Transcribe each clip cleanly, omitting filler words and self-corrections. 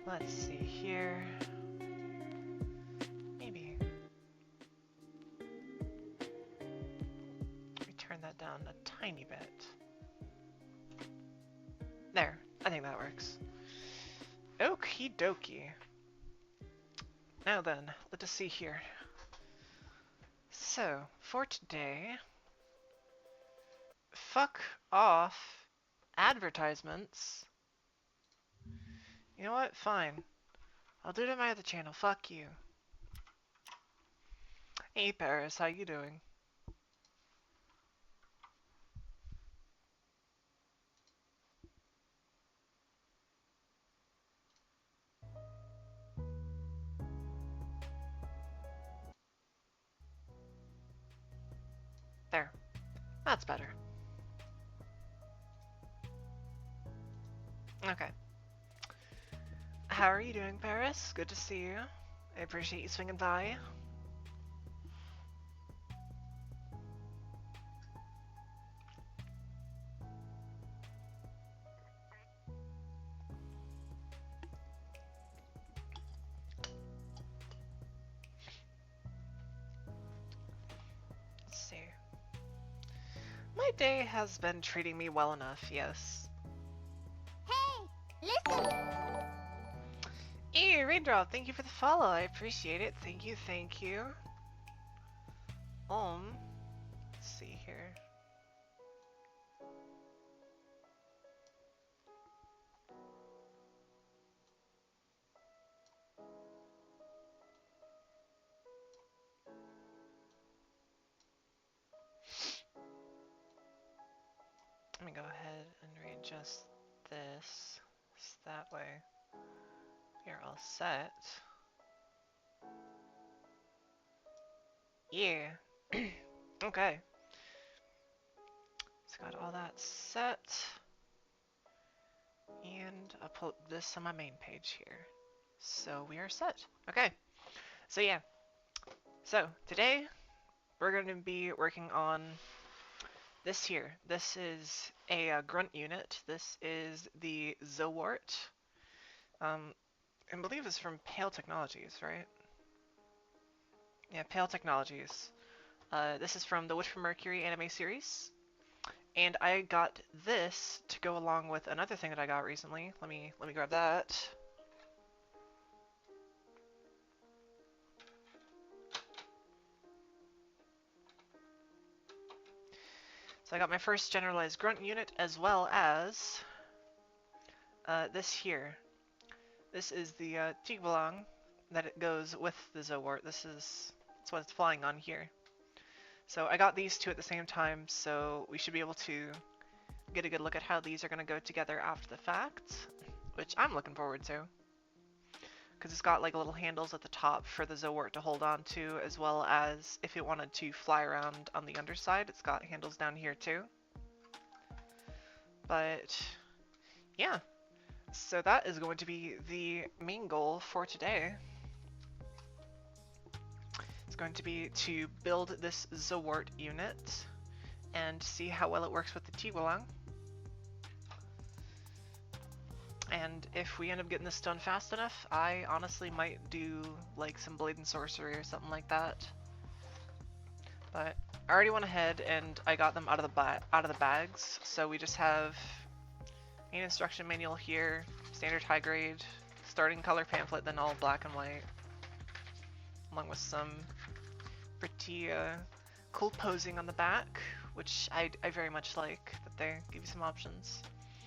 Let's see here. Maybe we turn that down a tiny bit. There, I think that works. Okie dokie. Now then, let us see here. So, for today, fuck off advertisements. You know what? Fine. I'll do it on my other channel. Fuck you. Hey Paris, how you doing? There. That's better. Okay. How are you doing, Paris? Good to see you. I appreciate you swinging by. Let's see. My day has been treating me well enough, yes. Hey, listen! Hey, Raindrop, thank you for the follow. I appreciate it. Thank you, thank you. Let's see here. Let me go ahead and readjust this so that way we're all set. Yeah. Okay. So got all that set. And I'll put this on my main page here. So we are set. Okay. So yeah. So today we're going to be working on this here. This is a grunt unit. This is the Zowort. I believe it's from Pale Technologies, right? Yeah, Pale Technologies. This is from the Witch from Mercury anime series. And I got this to go along with another thing that I got recently. Let me grab that. So I got my first generalized grunt unit as well as this here. This is the Tigbalong that it goes with the Zowort. That's what it's flying on here. So I got these two at the same time, so we should be able to get a good look at how these are going to go together after the fact, which I'm looking forward to. Because it's got like little handles at the top for the Zowort to hold on to, as well as if it wanted to fly around on the underside, it's got handles down here too. But yeah, so that is going to be the main goal for today. It's going to be to build this Zowort unit and see how well it works with the Tigbalong. And if we end up getting this done fast enough, I honestly might do like some Blade and Sorcery or something like that. But I already went ahead and I got them out of the bags, so we just have an instruction manual here, standard high grade, starting color pamphlet, then all black and white, along with some pretty cool posing on the back, which I very much like, that they give you some options.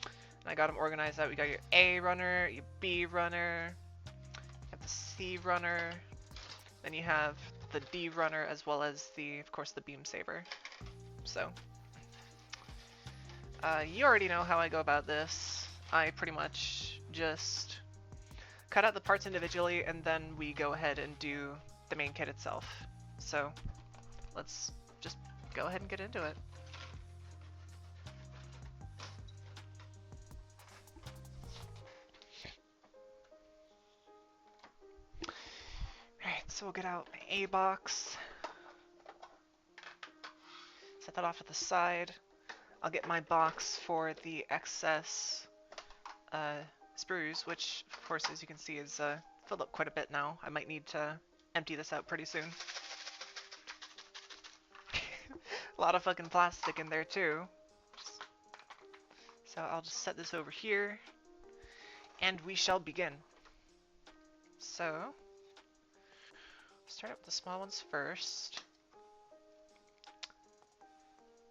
And I got them organized out. We got your A runner, your B runner, you have the C runner, then you have the D runner, as well as of course, the beam saber. So, you already know how I go about this. I pretty much just cut out the parts individually, and then we go ahead and do the main kit itself. So, let's just go ahead and get into it. Alright, so we'll get out my A box. Set that off at the side. I'll get my box for the excess sprues, which of course as you can see is filled up quite a bit now. I might need to empty this out pretty soon. A lot of fucking plastic in there too. So I'll just set this over here, and we shall begin. So, start up with the small ones first.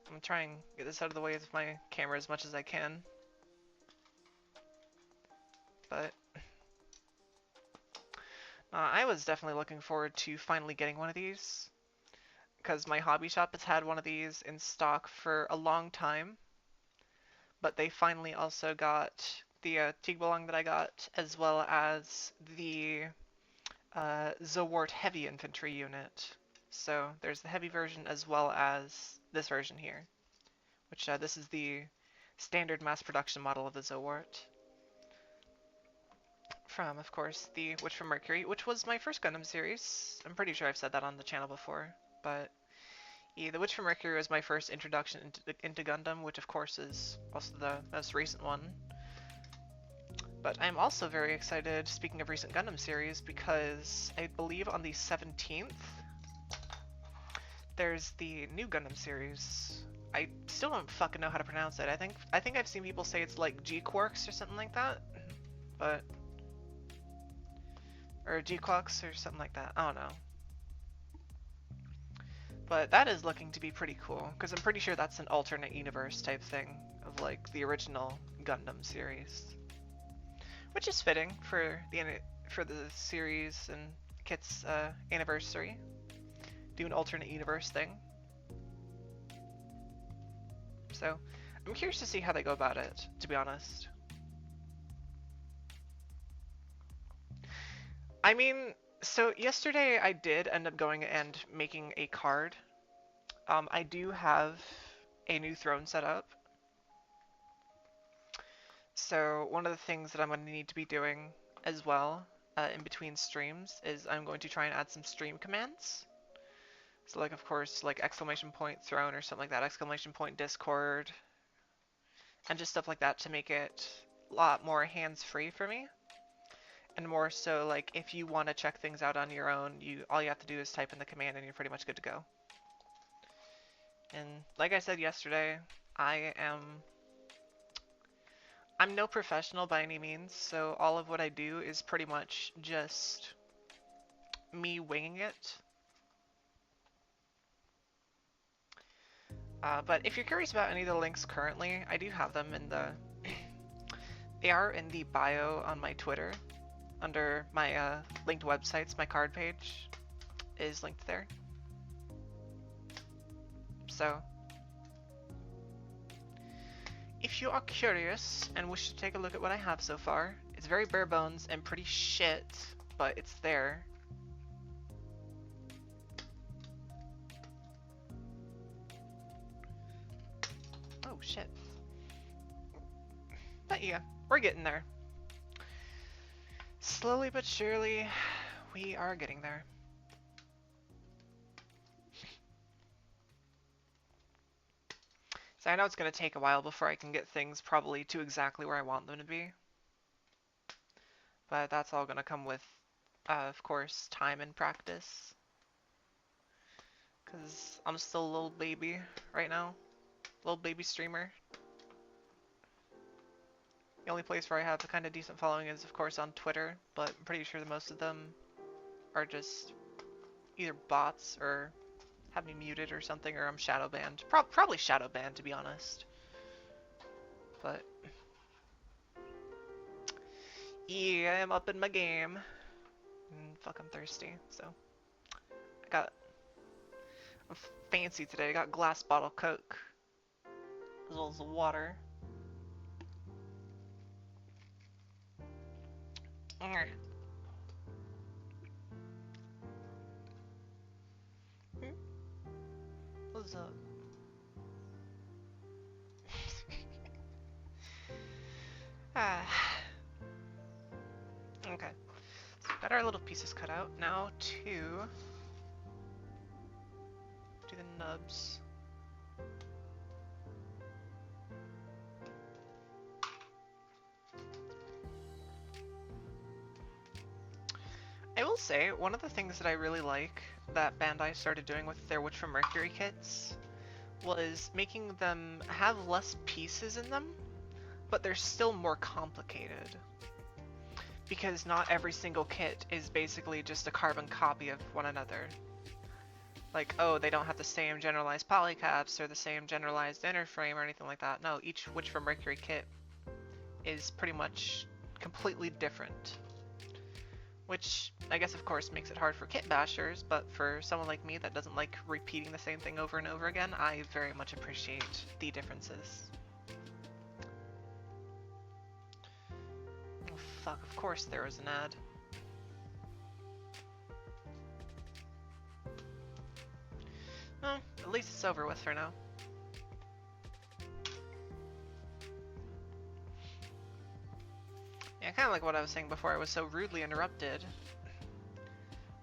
I'm gonna try and get this out of the way with my camera as much as I can. But I was definitely looking forward to finally getting one of these, because my hobby shop has had one of these in stock for a long time. But they finally also got the Tigbalong that I got, as well as the Zowort heavy infantry unit. So there's the heavy version as well as this version here, which this is the standard mass production model of the Zowort. From, of course, the Witch from Mercury, which was my first Gundam series. I'm pretty sure I've said that on the channel before, but yeah, the Witch from Mercury was my first introduction into Gundam, which of course is also the most recent one. But I'm also very excited, speaking of recent Gundam series, because I believe on the 17th, there's the new Gundam series. I still don't fucking know how to pronounce it. I think I've seen people say it's like G-Quarks or something like that, but... or G-Quaks or something like that. I don't know. But that is looking to be pretty cool, because I'm pretty sure that's an alternate universe type thing of like the original Gundam series, which is fitting for the series and Kit's anniversary. Do an alternate universe thing. So I'm curious to see how they go about it, to be honest. I mean, so yesterday I did end up going and making a card. I do have a new throne set up. So one of the things that I'm going to need to be doing as well in between streams is I'm going to try and add some stream commands. So like, of course, like exclamation point throne or something like that, exclamation point Discord, and just stuff like that to make it a lot more hands-free for me. And more so, like, if you want to check things out on your own, all you have to do is type in the command and you're pretty much good to go. And like I said yesterday, I'm no professional by any means, so all of what I do is pretty much just me winging it. But if you're curious about any of the links currently, I do have them in the... they are in the bio on my Twitter. Under my linked websites, my card page is linked there. So, if you are curious and wish to take a look at what I have so far, it's very bare bones and pretty shit, but it's there. Oh shit. But yeah, we're getting there. Slowly but surely, we are getting there. So I know it's going to take a while before I can get things probably to exactly where I want them to be. But that's all going to come with, of course, time and practice. Because I'm still a little baby right now. Little baby streamer. The only place where I have a kind of decent following is, of course, on Twitter. But I'm pretty sure that most of them are just either bots or have me muted or something, or I'm shadow banned. Probably shadow banned, to be honest. But yeah, I'm up in my game. And fuck, I'm thirsty, so I'm fancy today. I got glass bottle Coke as well as water. What's up? Okay. So got our little pieces cut out. Now to do the nubs. I will say, one of the things that I really like that Bandai started doing with their Witch from Mercury kits was making them have less pieces in them, but they're still more complicated. Because not every single kit is basically just a carbon copy of one another. Like, oh, they don't have the same generalized polycaps or the same generalized inner frame or anything like that. No, each Witch from Mercury kit is pretty much completely different. Which, I guess, of course, makes it hard for kit bashers, but for someone like me that doesn't like repeating the same thing over and over again, I very much appreciate the differences. Oh fuck, of course there was an ad. Well, at least it's over with for now. Yeah, kind of like what I was saying before I was so rudely interrupted.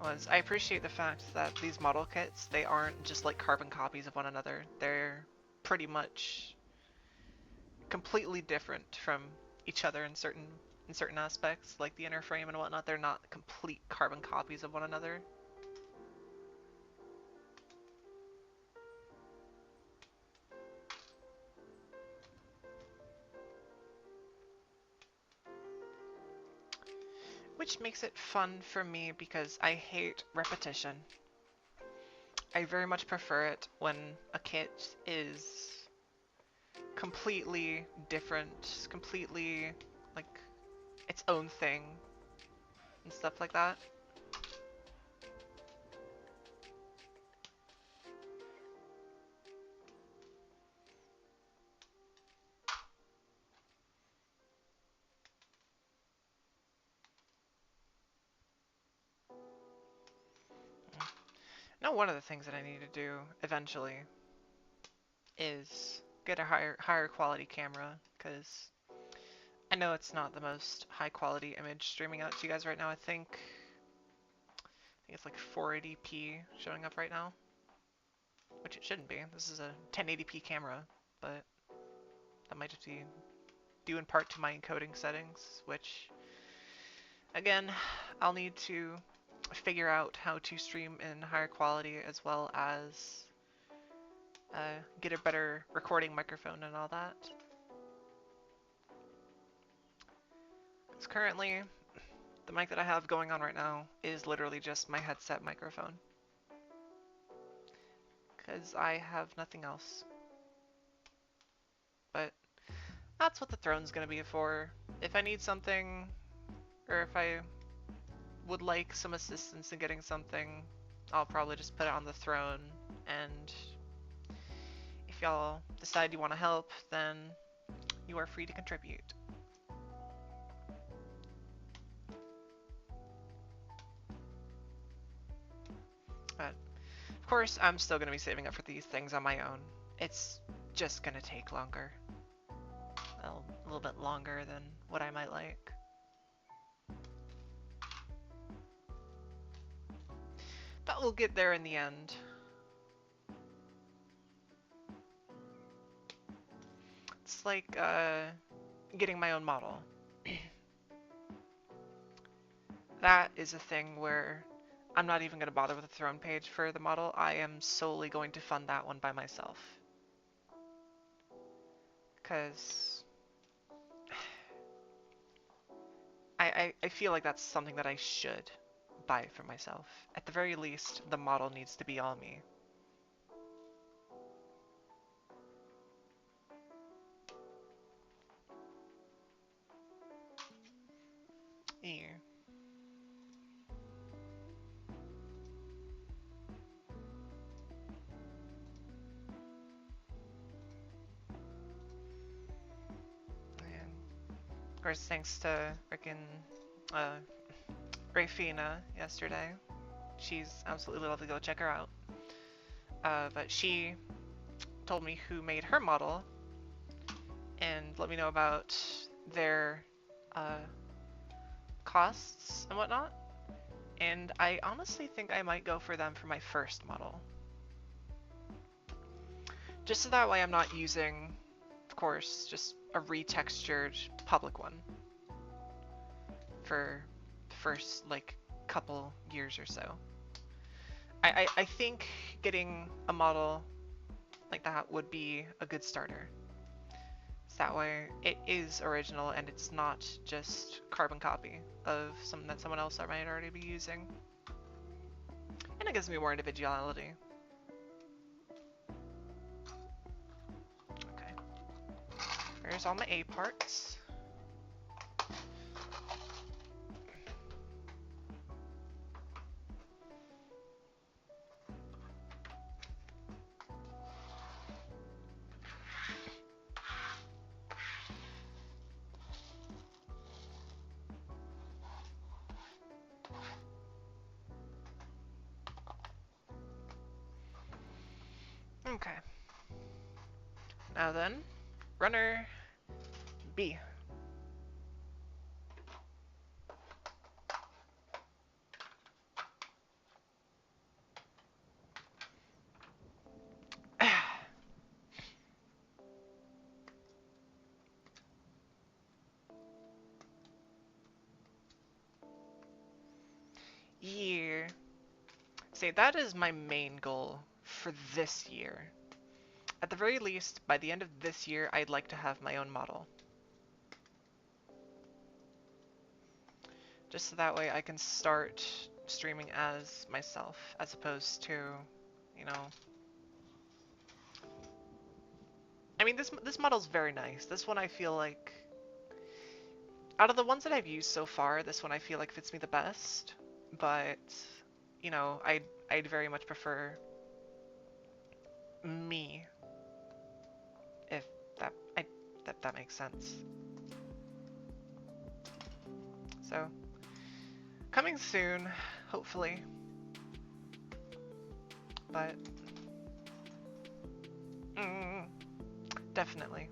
Was I appreciate the fact that these model kits, they aren't just like carbon copies of one another. They're pretty much completely different from each other in certain aspects, like the inner frame and whatnot. They're not complete carbon copies of one another. Which makes it fun for me because I hate repetition. I very much prefer it when a kit is completely different, completely like its own thing and stuff like that. Now, one of the things that I need to do eventually is get a higher quality camera, because I know it's not the most high quality image streaming out to you guys right now. I think it's like 480p showing up right now, which it shouldn't be. This is a 1080p camera, but that might just be due in part to my encoding settings, which again, I'll need to figure out how to stream in higher quality as well as get a better recording microphone and all that. Because currently, the mic that I have going on right now is literally just my headset microphone. Because I have nothing else. But that's what the throne's going to be for. If I need something, or if I would like some assistance in getting something, I'll probably just put it on the throne. And if y'all decide you want to help, then you are free to contribute. But of course, I'm still going to be saving up for these things on my own. It's just going to take longer. Well, a little bit longer than what I might like. But we'll get there in the end. It's like getting my own model. That is a thing where I'm not even going to bother with the throne page for the model. I am solely going to fund that one by myself. Because I feel like that's something that I should buy for myself. At the very least, the model needs to be all me. Yeah. And of course, thanks to frickin' Rafina yesterday. She's absolutely lovely. Go check her out. But she told me who made her model and let me know about their costs and whatnot. And I honestly think I might go for them for my first model. Just so that way I'm not using, of course, just a retextured public one for the first, like, couple years or so. I think getting a model like that would be a good starter. So that way it is original and it's not just carbon copy of something that someone else might already be using. And it gives me more individuality. Okay. There's all my A parts. Okay. Now then, runner B. Year. Say, that is my main goal for this year. At the very least, by the end of this year, I'd like to have my own model. Just so that way I can start streaming as myself, as opposed to, you know... I mean, this model's very nice. This one I feel like... Out of the ones that I've used so far, this one I feel like fits me the best. But, you know, I'd very much prefer me, if that makes sense. So, coming soon, hopefully. But definitely.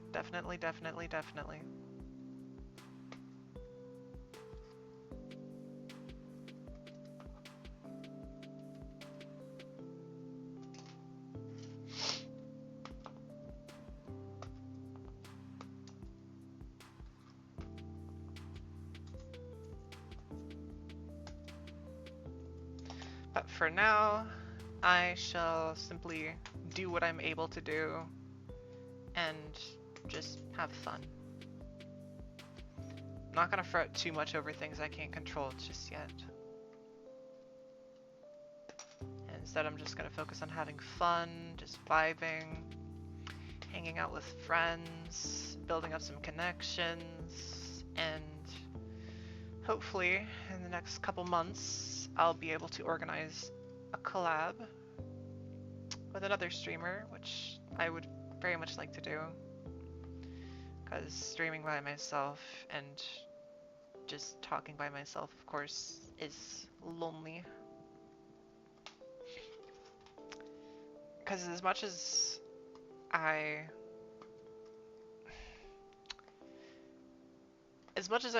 But for now, I shall simply do what I'm able to do and just have fun. I'm not gonna fret too much over things I can't control just yet. And instead, I'm just gonna focus on having fun, just vibing, hanging out with friends, building up some connections, and hopefully in the next couple months, I'll be able to organize a collab with another streamer, which I would very much like to do. Because streaming by myself and just talking by myself, of course, is lonely. Because as much as I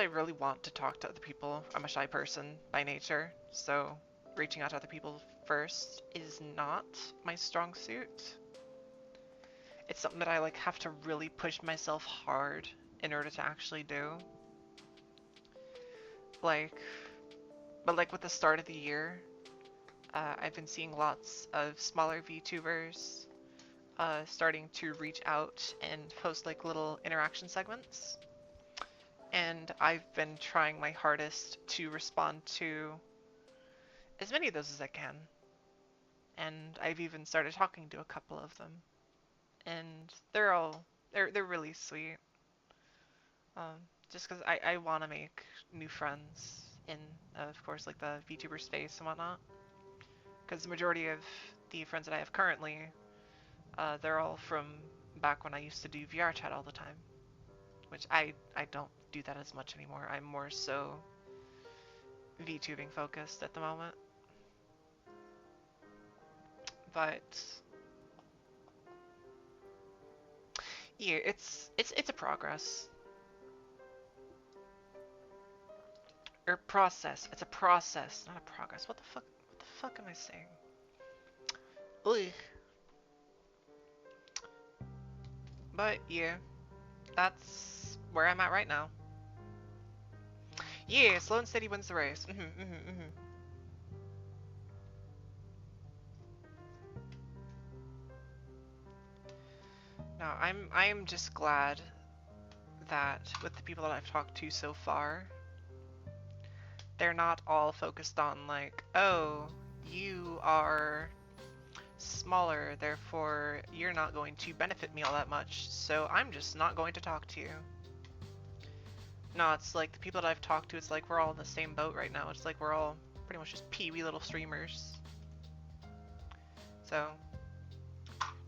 really want to talk to other people, I'm a shy person by nature, so reaching out to other people first is not my strong suit. It's something that I like have to really push myself hard in order to actually do. But with the start of the year, I've been seeing lots of smaller VTubers starting to reach out and post like little interaction segments. And I've been trying my hardest to respond to as many of those as I can. And I've even started talking to a couple of them. And they're really sweet. Just because I want to make new friends in, of course, like the VTuber space and whatnot. Because the majority of the friends that I have currently, they're all from back when I used to do VR chat all the time. Which I don't do that as much anymore. I'm more so VTubing focused at the moment. But yeah, it's a progress. Or process. It's a process, not a progress. What the fuck am I saying? Ugh. But yeah, that's where I'm at right now. Yeah, slow and steady wins the race. No, I'm just glad that with the people that I've talked to so far, they're not all focused on like, oh, you are smaller, therefore you're not going to benefit me all that much, so I'm just not going to talk to you. No, it's like the people that I've talked to, it's like we're all in the same boat right now. It's like we're all pretty much just peewee little streamers. So,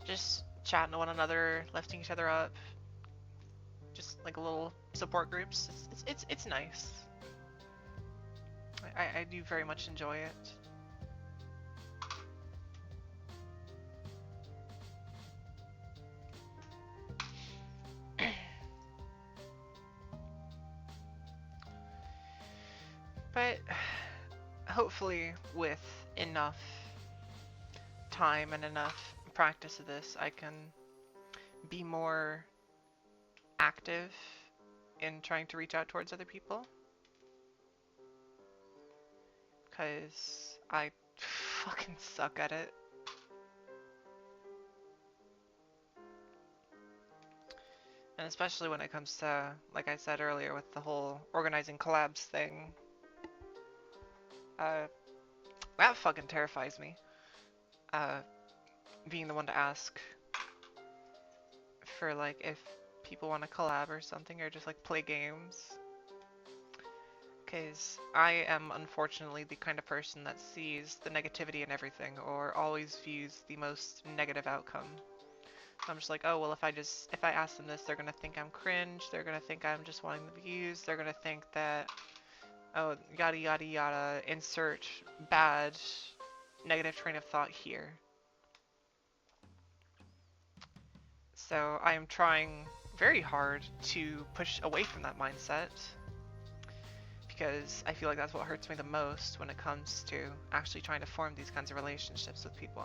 just chatting to one another, lifting each other up, just like little support groups. It's nice. I do very much enjoy it. But hopefully with enough time and enough practice of this, I can be more active in trying to reach out towards other people. Because I fucking suck at it. And especially when it comes to, like I said earlier, with the whole organizing collabs thing. That fucking terrifies me. Being the one to ask for, like, if people want to collab or something, or just, like, play games. Because I am, unfortunately, the kind of person that sees the negativity in everything, or always views the most negative outcome. I'm just like, oh, well, if I ask them this, they're gonna think I'm cringe, they're gonna think I'm just wanting the views, they're gonna think that, oh, yada yada yada, insert bad, negative train of thought here. So I am trying very hard to push away from that mindset, because I feel like that's what hurts me the most when it comes to actually trying to form these kinds of relationships with people.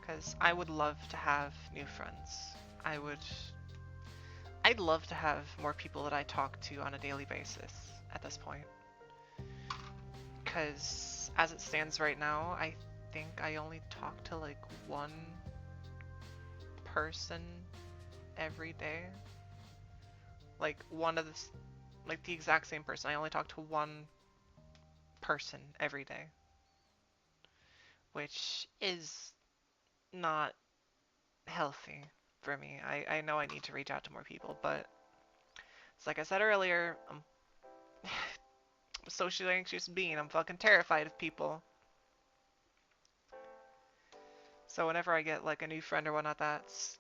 Because I would love to have new friends. I'd love to have more people that I talk to on a daily basis at this point. Because as it stands right now, I think I only talk to like one person every day. Like like the exact same person. I only talk to one person every day. Which is not healthy for me. I know I need to reach out to more people, but it's like I said earlier, I'm a socially anxious being. I'm fucking terrified of people. So whenever I get like a new friend or whatnot that's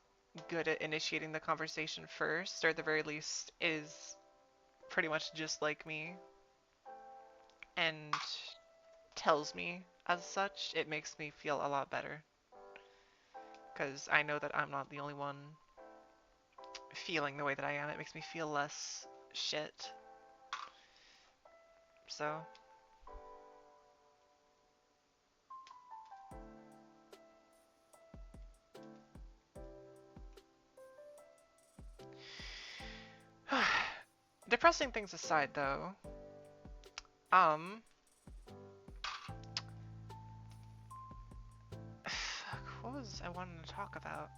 good at initiating the conversation first, or at the very least is pretty much just like me, and tells me as such, it makes me feel a lot better. Because I know that I'm not the only one feeling the way that I am. It makes me feel less shit. So depressing things aside though, fuck, what was I wanting to talk about?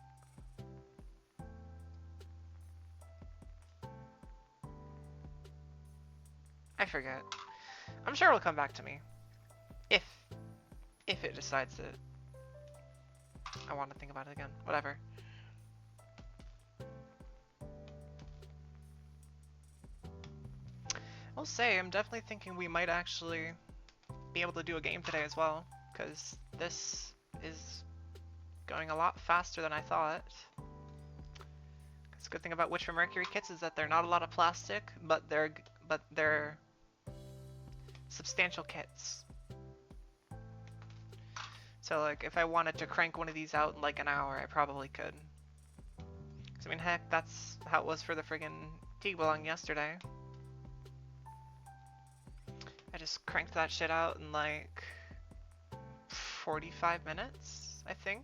I forget. I'm sure it'll come back to me. If it decides that I want to think about it again. Whatever. I'll say, I'm definitely thinking we might actually be able to do a game today as well, because this is going a lot faster than I thought. The good thing about Witch for Mercury kits is that they're not a lot of plastic, but they're substantial kits. So like if I wanted to crank one of these out in like an hour, I probably could. Cause I mean, heck, that's how it was for the friggin' Tigbalong yesterday. I just cranked that shit out in like 45 minutes, I think.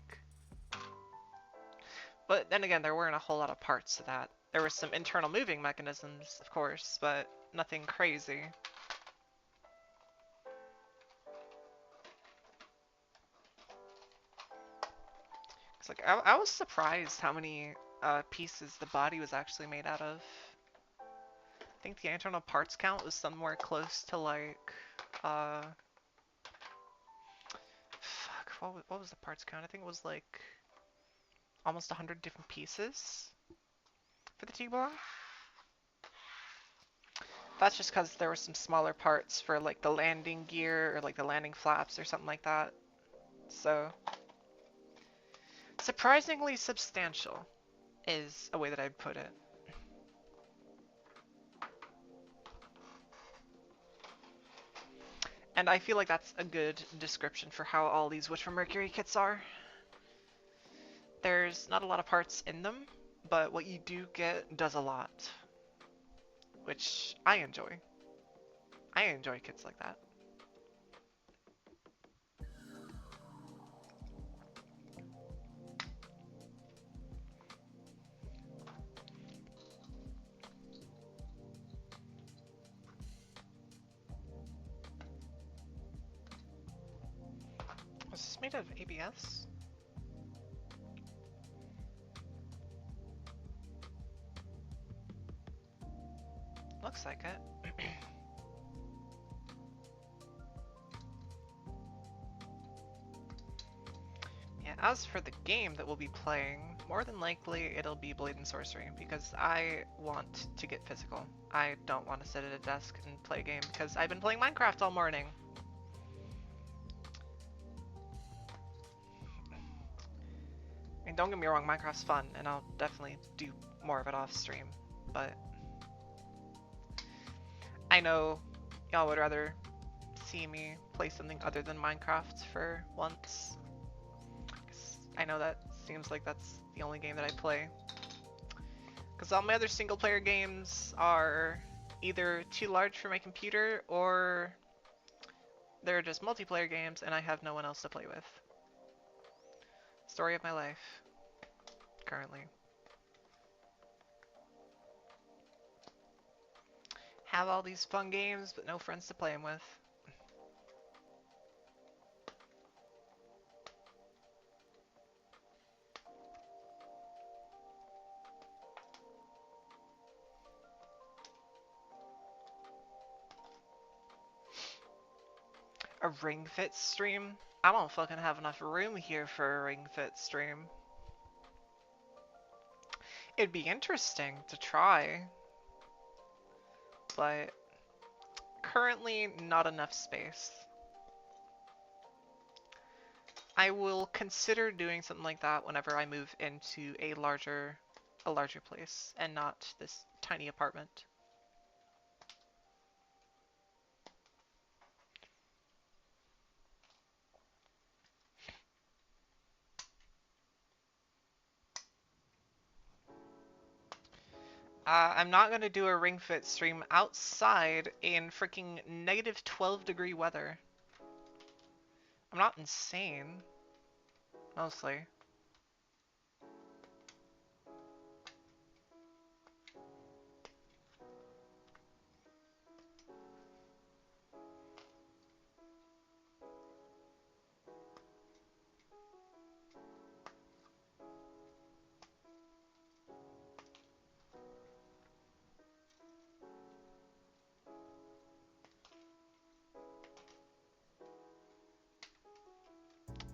But then again, there weren't a whole lot of parts to that. There were some internal moving mechanisms, of course, but nothing crazy. It's like, I was surprised how many pieces the body was actually made out of. I think the internal parts count was somewhere close to like, fuck, what was the parts count? I think it was like almost 100 different pieces for the T-Bar. That's just because there were some smaller parts for like the landing gear or like the landing flaps or something like that. So, surprisingly substantial is a way that I'd put it. And I feel like that's a good description for how all these Witch from Mercury kits are. There's not a lot of parts in them, but what you do get does a lot, which I enjoy. I enjoy kits like that. Was this made out of ABS? Looks like it. Yeah, as for the game that we'll be playing, more than likely it'll be Blade and Sorcery, because I want to get physical. I don't want to sit at a desk and play a game, because I've been playing Minecraft all morning. I mean, don't get me wrong, Minecraft's fun, and I'll definitely do more of it off stream, but I know y'all would rather see me play something other than Minecraft for once. 'Cause I know that seems like that's the only game that I play. Because all my other single player games are either too large for my computer or they're just multiplayer games and I have no one else to play with. Story of my life, currently. Have all these fun games, but no friends to play them with. A Ring Fit stream? I don't fucking have enough room here for a Ring Fit stream. It'd be interesting to try, but currently not enough space. I will consider doing something like that whenever I move into a larger place and not this tiny apartment. I'm not gonna do a Ring Fit stream outside in freaking negative 12-degree weather. I'm not insane. Mostly.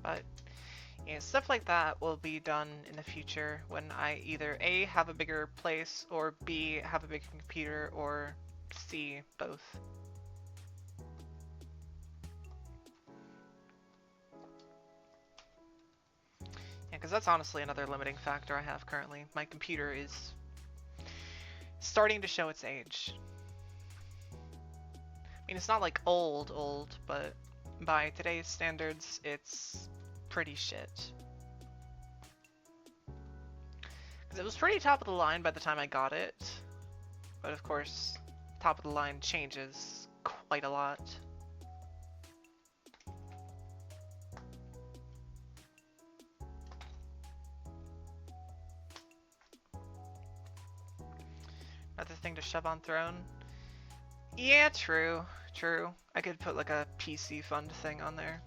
But yeah, stuff like that will be done in the future when I either A, have a bigger place, or B, have a bigger computer, or C, both. Yeah, because that's honestly another limiting factor I have currently. My computer is starting to show its age. I mean, it's not like old, but by today's standards, it's pretty shit. Because it was pretty top of the line by the time I got it, but of course, top of the line changes quite a lot. Another thing to shove on throne. Yeah, true. I could put like a PC fund thing on there.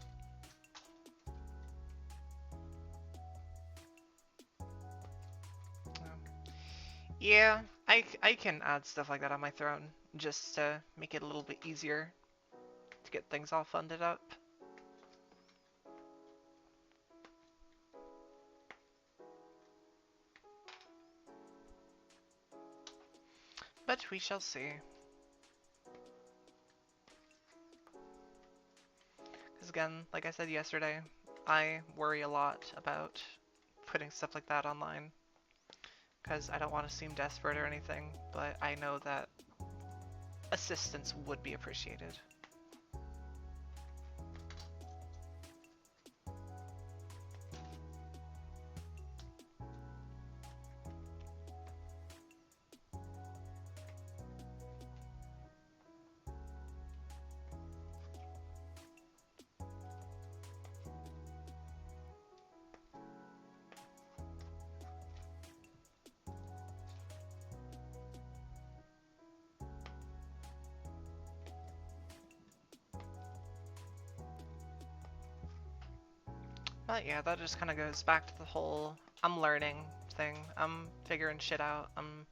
Yeah, I can add stuff like that on my throne just to make it a little bit easier to get things all funded up. But we shall see. Because again, like I said yesterday, I worry a lot about putting stuff like that online. Because I don't want to seem desperate or anything, but I know that assistance would be appreciated. But yeah, that just kind of goes back to the whole I'm learning thing. I'm figuring shit out. I'm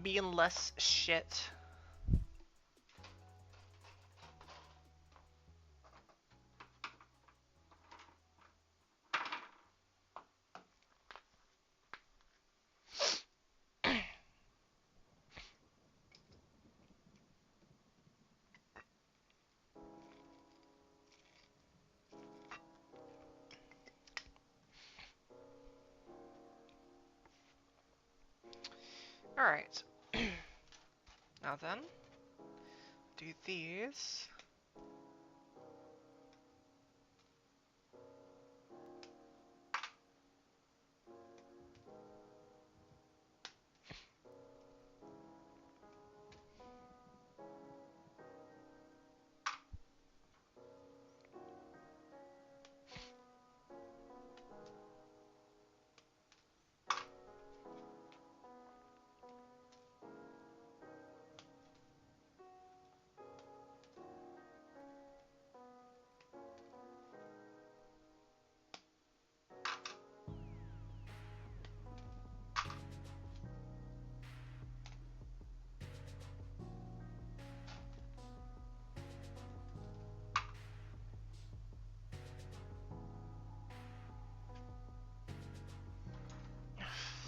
being less shit. Alright. Now then, do these.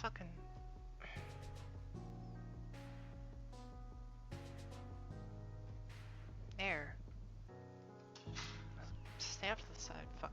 Fucking. Air. Stay off to the side, fucker.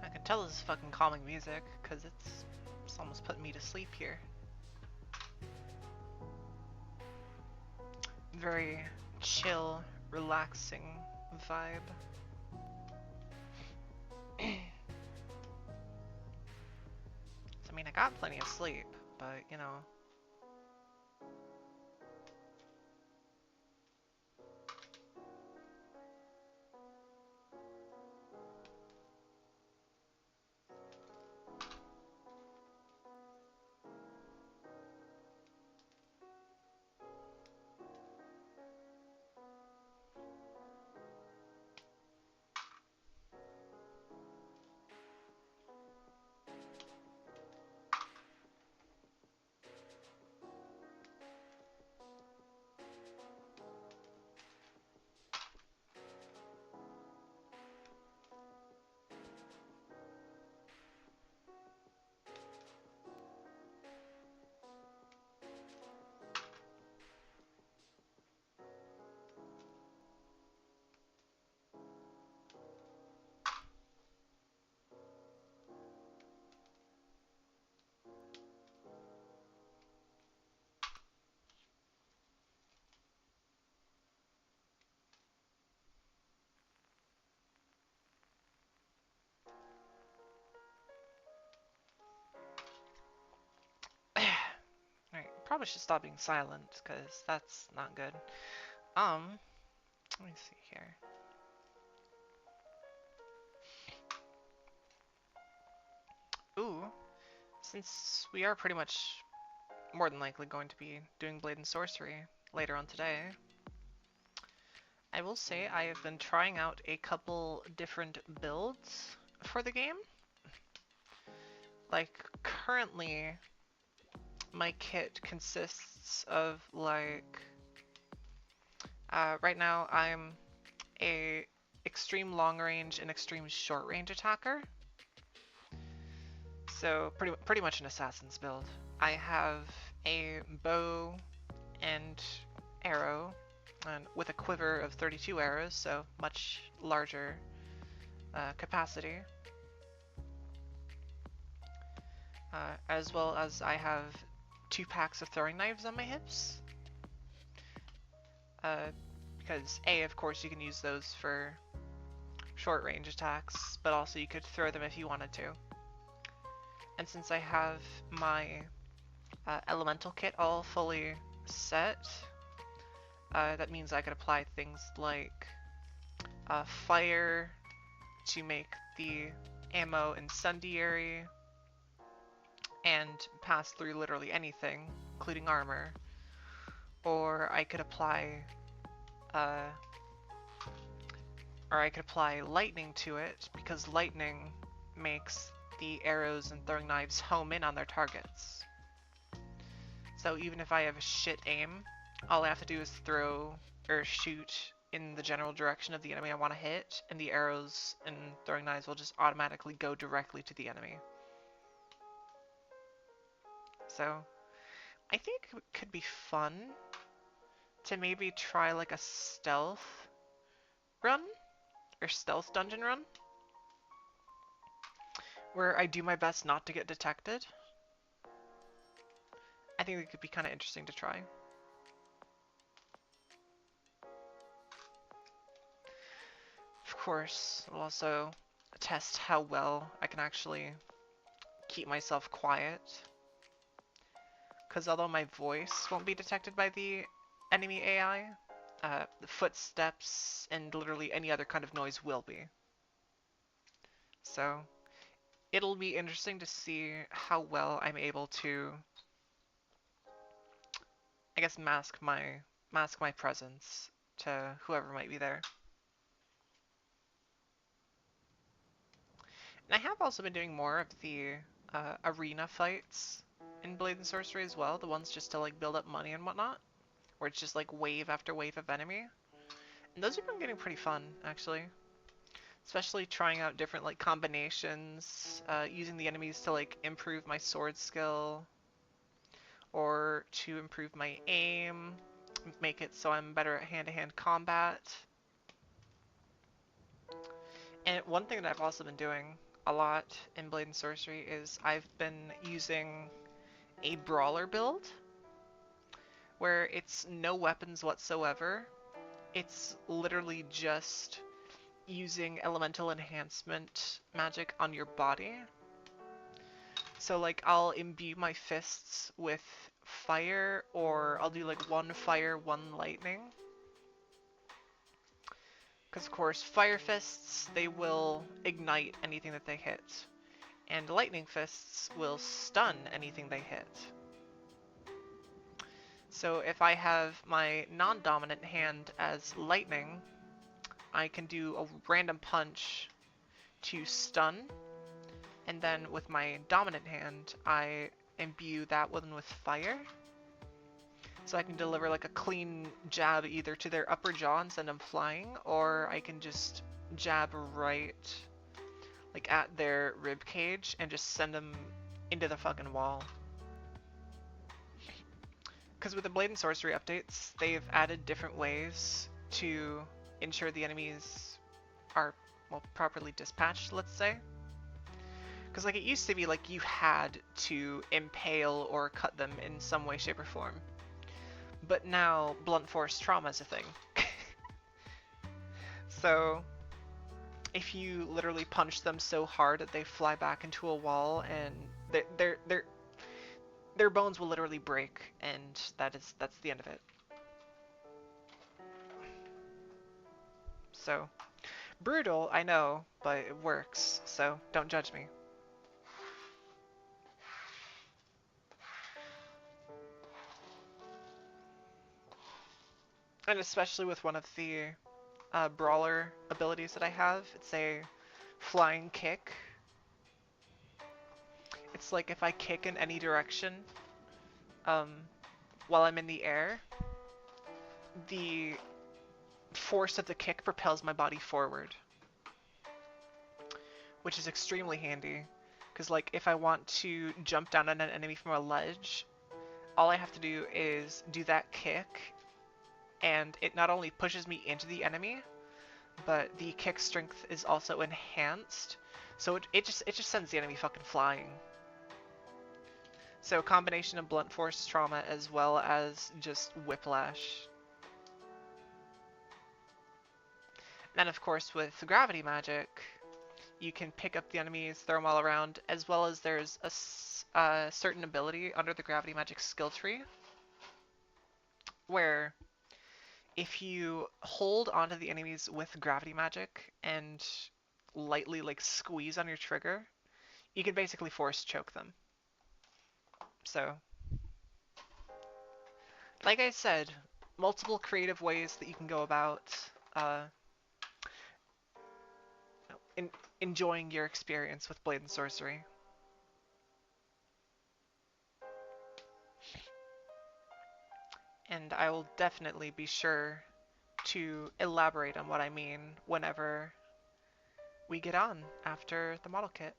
I can tell this is fucking calming music, because it's almost putting me to sleep here. Very chill, relaxing vibe. I mean, I got plenty of sleep, but you know. probably should stop being silent, because that's not good. Let me see here. Ooh, since we are pretty much more than likely going to be doing Blade and Sorcery later on today, I will say I have been trying out a couple different builds for the game. Like, currently, my kit consists of, like, right now I'm a extreme long range and extreme short range attacker. So pretty much an assassin's build. I have a bow and arrow, and with a quiver of 32 arrows, so much larger capacity. As well as I have 2 packs of throwing knives on my hips. Because A, of course, you can use those for short range attacks, but also you could throw them if you wanted to. And since I have my elemental kit all fully set, that means I could apply things like fire to make the ammo incendiary and pass through literally anything, including armor. Or I could apply lightning to it, because lightning makes the arrows and throwing knives home in on their targets. So even if I have shit aim, all I have to do is throw or shoot in the general direction of the enemy I want to hit, and the arrows and throwing knives will just automatically go directly to the enemy. So I think it could be fun to maybe try like a stealth run, or stealth dungeon run, where I do my best not to get detected. I think it could be kind of interesting to try. Of course, I'll also test how well I can actually keep myself quiet. Because although my voice won't be detected by the enemy AI, the footsteps and literally any other kind of noise will be. So it'll be interesting to see how well I'm able to, I guess, mask my presence to whoever might be there. And I have also been doing more of the arena fights in Blade and Sorcery as well, the ones just to like build up money and whatnot, where it's just like wave after wave of enemy. And those have been getting pretty fun, actually. Especially trying out different like combinations, using the enemies to like improve my sword skill, or to improve my aim, make it so I'm better at hand-to-hand combat. And one thing that I've also been doing a lot in Blade and Sorcery is I've been using a brawler build, where it's no weapons whatsoever. It's literally just using elemental enhancement magic on your body. So like I'll imbue my fists with fire, or I'll do like 1 fire, 1 lightning. Because of course fire fists, they will ignite anything that they hit, and lightning fists will stun anything they hit. So if I have my non-dominant hand as lightning, I can do a random punch to stun, and then with my dominant hand, I imbue that one with fire. So I can deliver like a clean jab either to their upper jaw and send them flying, or I can just jab right like at their rib cage and just send them into the fucking wall. Because with the Blade and Sorcery updates, they've added different ways to ensure the enemies are, well, properly dispatched, let's say. Because like it used to be like you had to impale or cut them in some way, shape, or form. But now blunt force trauma is a thing. So if you literally punch them so hard that they fly back into a wall, and their bones will literally break, and that's the end of it. So, brutal, I know, but it works, so don't judge me. And especially with one of the brawler abilities that I have, it's a flying kick. It's like if I kick in any direction um, while I'm in the air, the force of the kick propels my body forward, which is extremely handy. Because like if I want to jump down on an enemy from a ledge, all I have to do is do that kick, and it not only pushes me into the enemy, but the kick strength is also enhanced, so it just sends the enemy fucking flying. So a combination of blunt force trauma as well as just whiplash. Then of course with gravity magic, you can pick up the enemies, throw them all around, as well as there's a certain ability under the gravity magic skill tree where if you hold onto the enemies with gravity magic and lightly like squeeze on your trigger, you can basically force choke them. So, like I said, multiple creative ways that you can go about enjoying your experience with Blade and Sorcery. And I will definitely be sure to elaborate on what I mean whenever we get on after the model kit.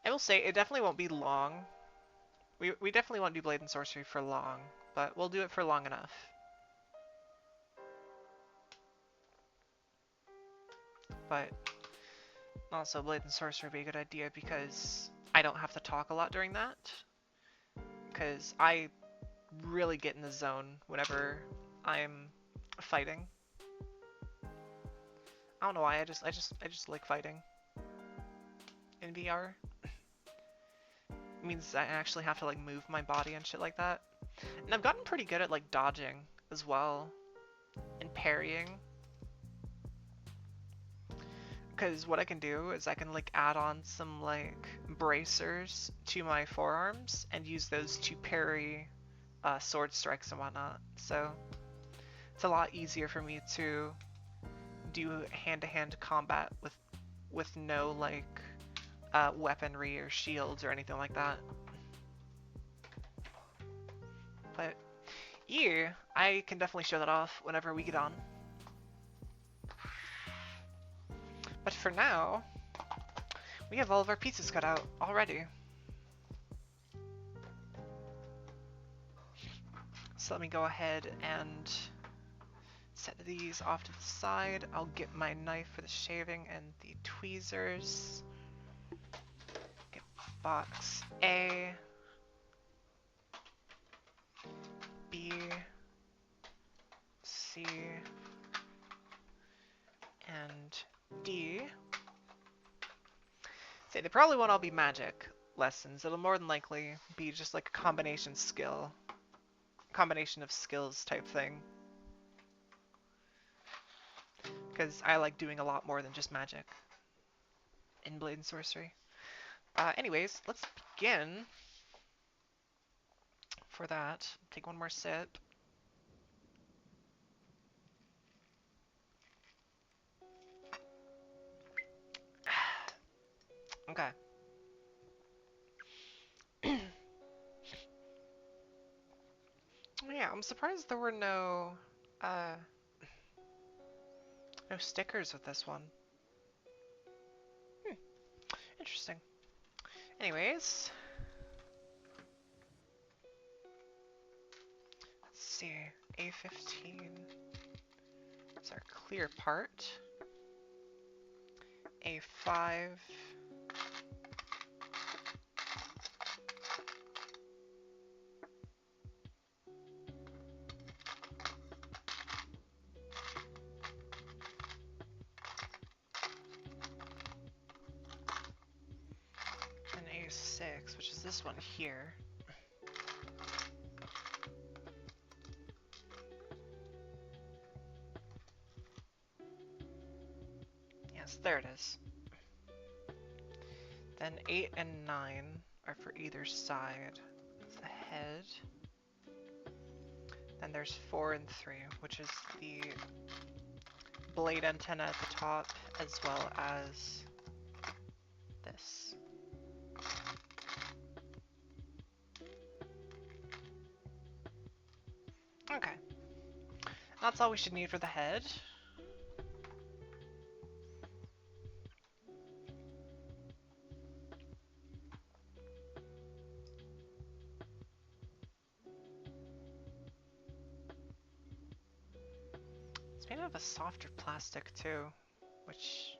I will say it definitely won't be long. We definitely won't do Blade and Sorcery for long, but we'll do it for long enough. But also Blade and Sorcery would be a good idea because I don't have to talk a lot during that. Because I really get in the zone whenever I'm fighting. I don't know why, I just like fighting in VR. It means I actually have to like move my body and shit like that. And I've gotten pretty good at like dodging as well and parrying. Because what I can do is I can like add on some like bracers to my forearms and use those to parry sword strikes and whatnot. So it's a lot easier for me to do hand-to-hand combat with no like weaponry or shields or anything like that. But yeah, I can definitely show that off whenever we get on. But for now, we have all of our pieces cut out already. So let me go ahead and set these off to the side. I'll get my knife for the shaving and the tweezers. Get box A, B, C, and D. Say they probably won't all be magic lessons. It'll more than likely be just like a combination of skills type thing. Because I like doing a lot more than just magic in Blade and Sorcery. Anyways, let's begin. For that, take one more sip. Okay. Yeah, I'm surprised there were no stickers with this one. Interesting. Anyways, let's see. A15. That's our clear part. A5. this one here. Yes, there it is. Then 8 and 9 are for either side of the head. Then there's 4 and 3, which is the blade antenna at the top, as well as this. Okay. That's all we should need for the head. It's made out of a softer plastic too, which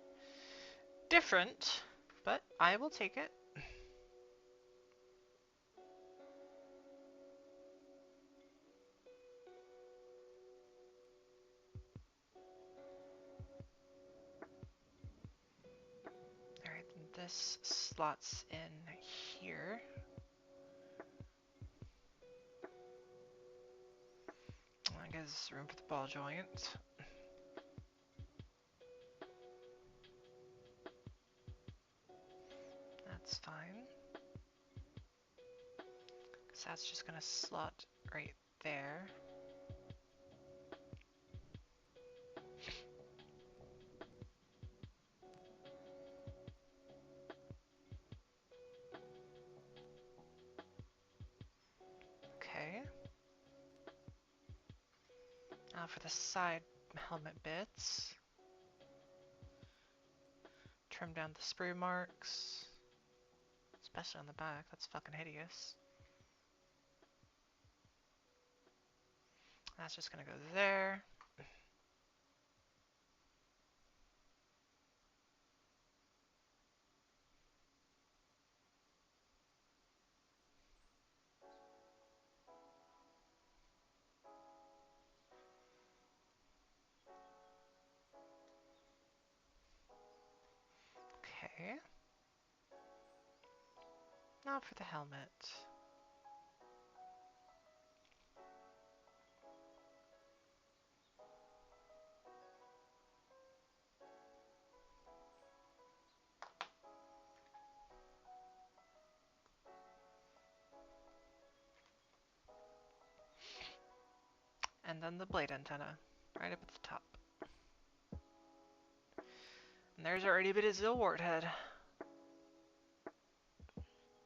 different, but I will take it. Alright, this slots in here. I guess room for the ball joint. That's fine. Because that's just gonna slot right there. Okay. Now for the side helmet bits. Trim down the sprue marks. Especially on the back, that's fucking hideous. That's just gonna go there. Okay. Now for the helmet. And then the blade antenna, right up at the top. And there's already a bit of Zowort head.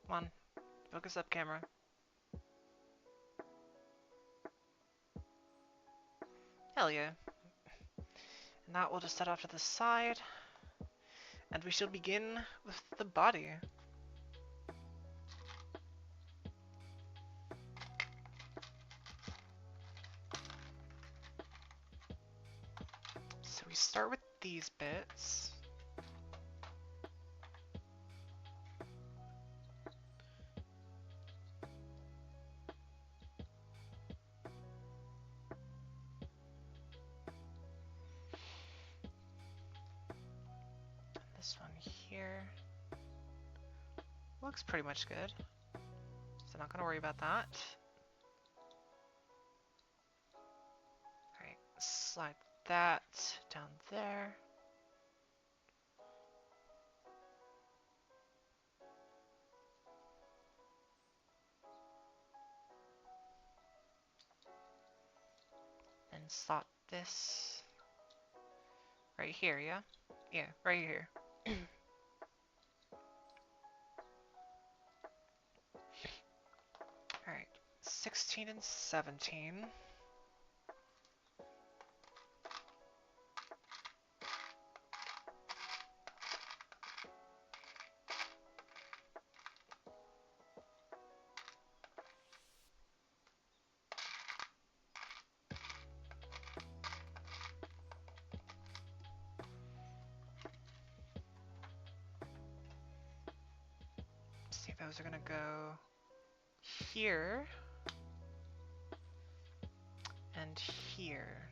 Come on, focus up, camera. Hell yeah. And that will just set off to the side. And we shall begin with the body. So we start with these bits. This one here looks pretty much good, so not gonna worry about that. Alright, slide that down there. And slot this right here, yeah? Yeah, right here. Alright, 16 and 17. See, those are gonna go here and here.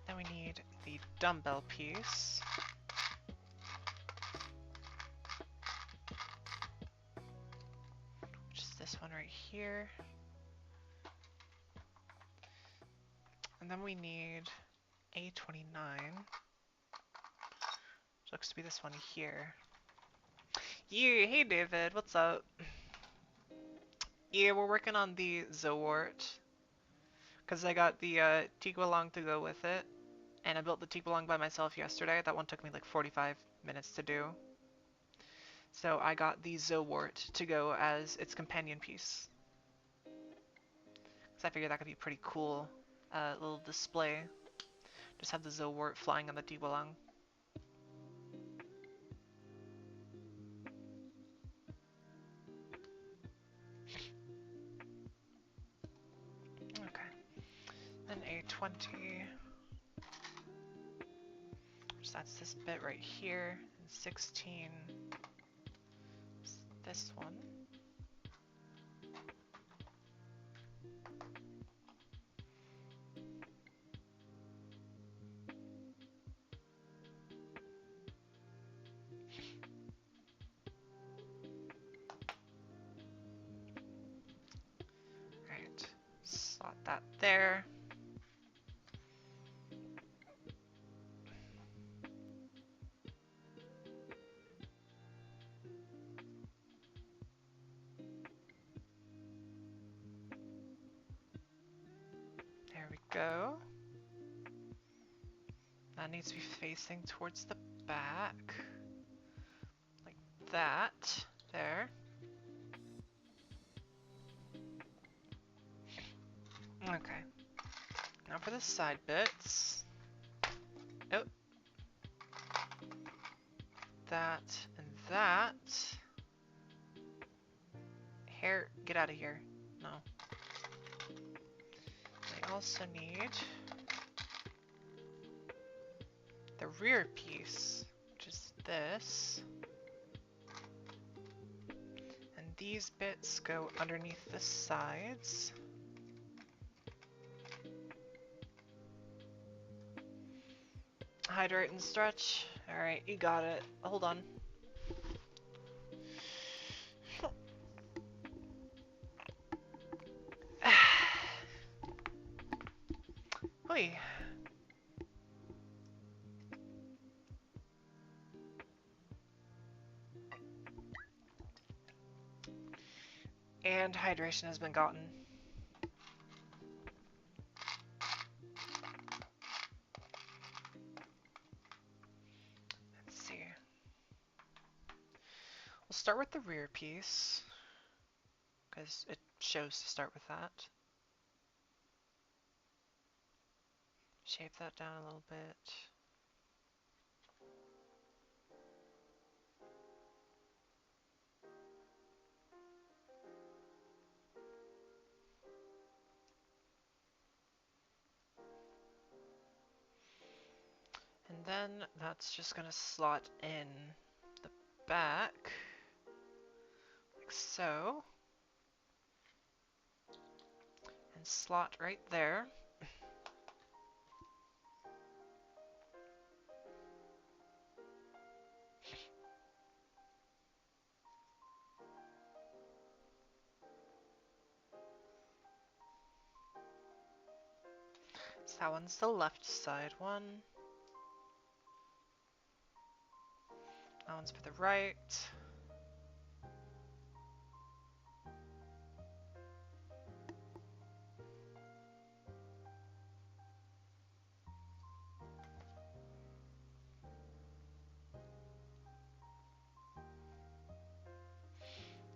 Then we need need the dumbbell piece. Which is this one right here. And then we need A29. Which looks to be this one here. Yeah, hey David, what's up? Yeah, we're working on the Zowort. Because I got the Tigualong to go with it. And I built the Tigualong by myself yesterday. That one took me like 45 minutes to do. So I got the Zowort to go as its companion piece. Because I figured that could be a pretty cool little display. Just have the Zowort flying on the Tigualong. Okay. Then A20. So that's this bit right here. And 16. This one. Right. Slot that there. There we go. That needs to be facing towards the back. Like that. There. Okay. Now for the side bits. Oh. That and that. Hair, get out of here. No. I also need the rear piece, which is this. And these bits go underneath the sides. Hydrate and stretch. Alright, you got it. Hold on. Hoi. And hydration has been gotten. Let's see. We'll start with the rear piece, because it shows to start with that. Shape that down a little bit. And then that's just gonna slot in the back, like so. And slot right there. So that one's the left side one. That one's for the right.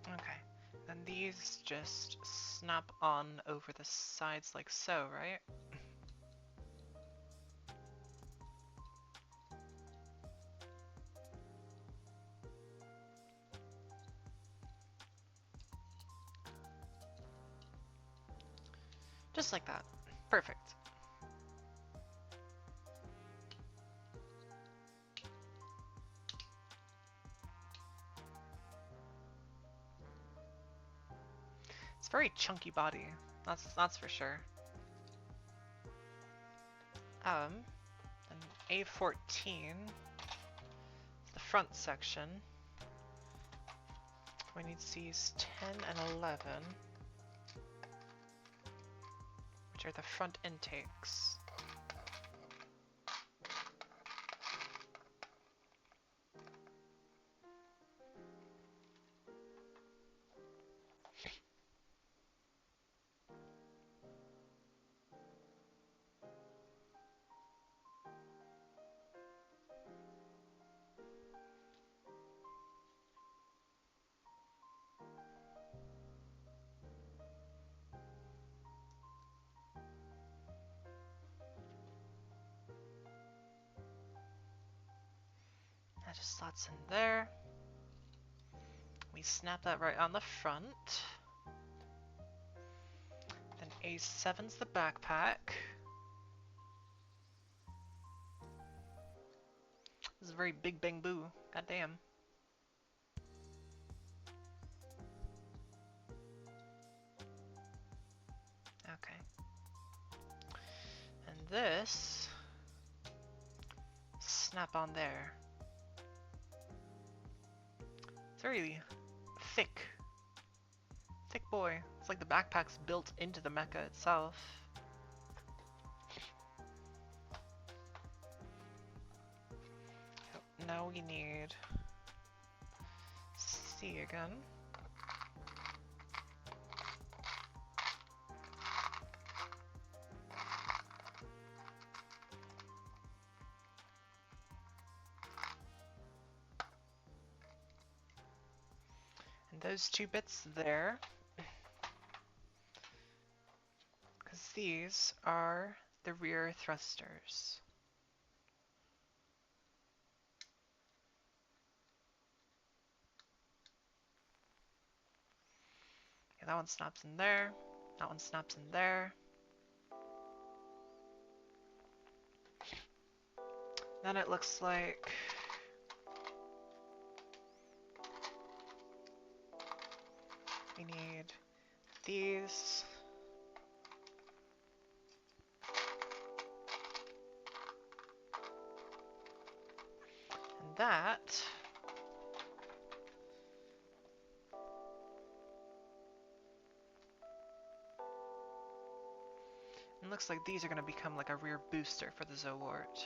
Okay, then these just snap on over the sides like so, right? Just like that. Perfect. It's a very chunky body. That's for sure. Then A14 is the front section. We need Cs 10 and 11, which are the front intakes. That just slots in there. We snap that right on the front. Then A7's the backpack. This is a very big bang boo. God damn. Okay. And this snap on there. It's very thick. Thick boy. It's like the backpack's built into the mecha itself. Now we need C again. And those two bits there, because these are the rear thrusters. Yeah, that one snaps in there. That one snaps in there. Then it looks like we need these. And that and looks like these are going to become like a rear booster for the Zowort.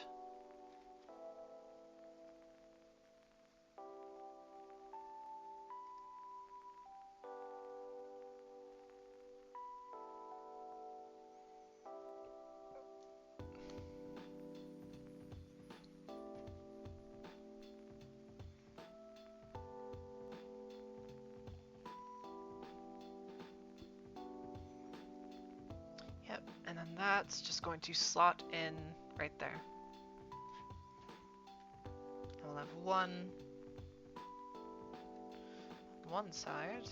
Yep, and then that's just going to slot in right there. And we'll have one side.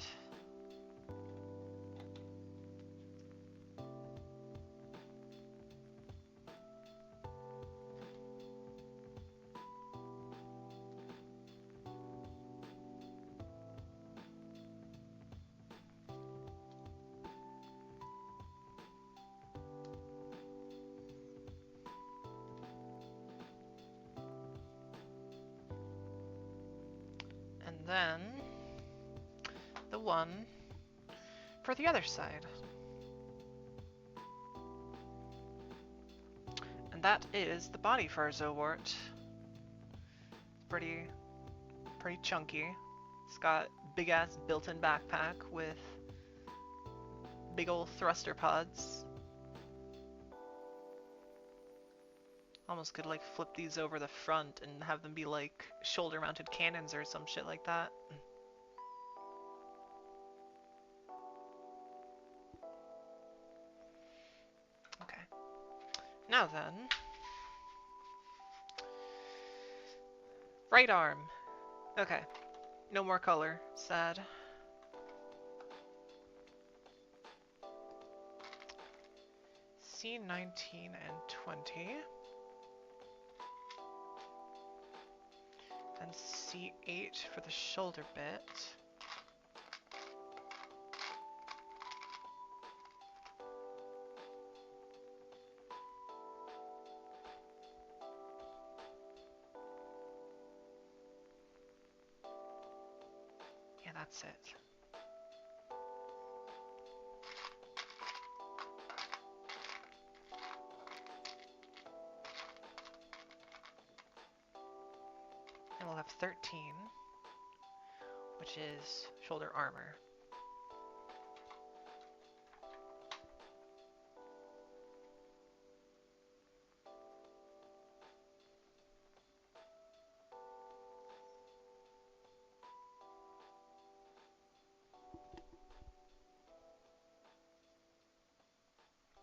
And then the one for the other side. And that is the body for our Zowort. Pretty chunky. It's got big ass built-in backpack with big old thruster pods. Almost could like flip these over the front and have them be like shoulder-mounted cannons or some shit like that. Okay. Now then, right arm. Okay. No more color. Sad. C19 and 20. Then C8 for the shoulder bit. That's it. And we'll have 13, which is shoulder armor.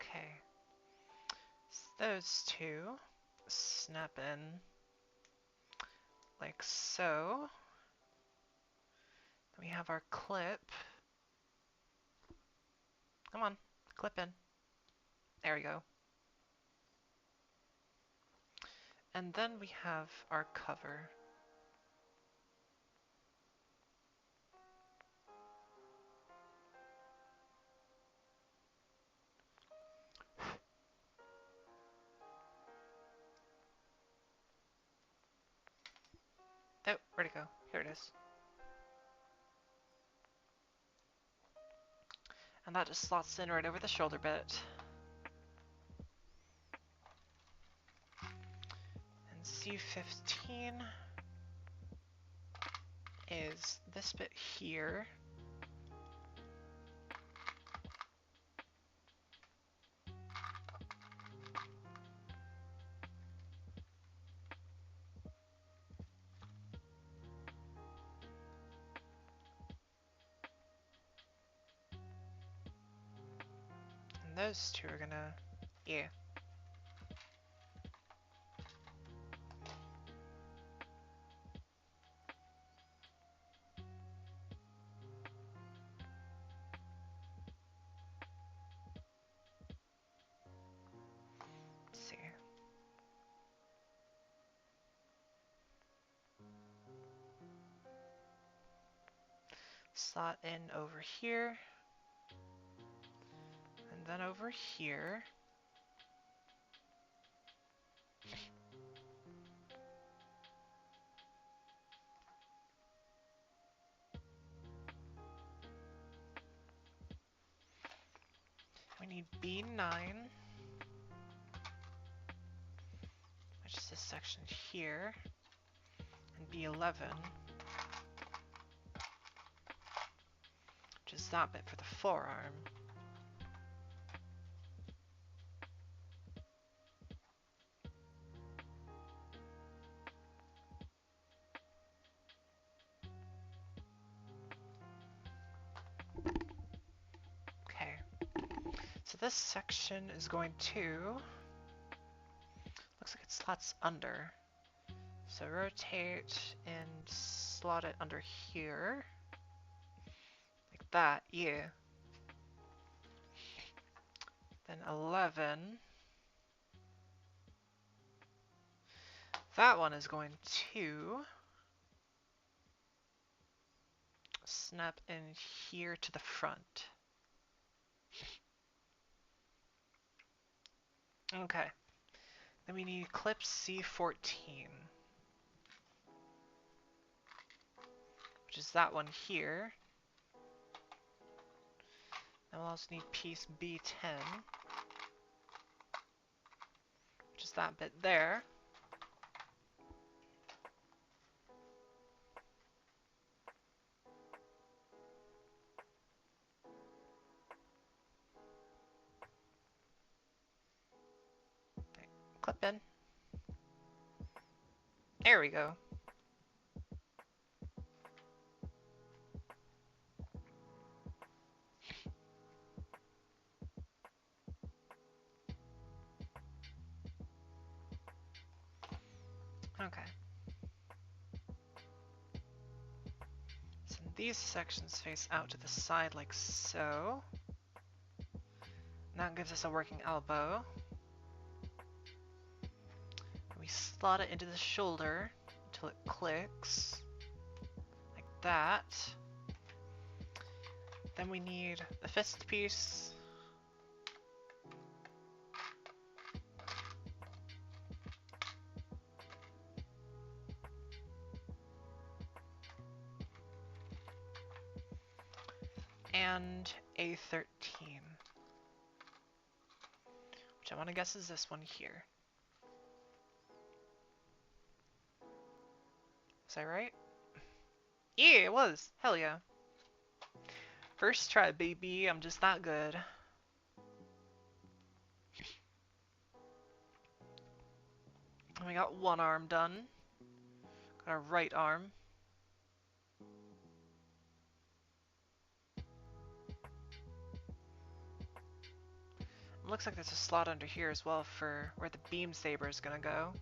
Okay. So those two snap in like so. Then we have our clip. Come on, clip in. There we go. And then we have our cover. Oh, where'd it go? Here it is. And that just slots in right over the shoulder bit. And C15 is this bit here. And those two are gonna, yeah. Let's see. Slot in over here. And then over here. We need B9, which is this section here, and B11, which is that bit for the forearm. Okay, so this section is going to, looks like it slots under. So rotate and slot it under here. Like that, yeah. Then 11. That one is going to snap in here to the front. Okay. Then we need clip C14, which is that one here. Then we'll also need piece B10, which is that bit there. Clip in. There we go. Okay. So these sections face out to the side like so. And that gives us a working elbow. We slot it into the shoulder until it clicks. Like that. Then we need the fist piece. and a 13. Which I want to guess is this one here. Was I right? Yeah, it was. Hell yeah. First try, baby. I'm just that good. And we got one arm done. Got our right arm. It looks like there's a slot under here as well for where the beam saber is gonna go.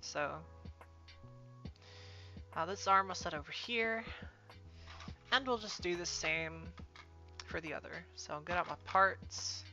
So, this arm will set over here. And we'll just do the same for the other. So I'll get out my parts.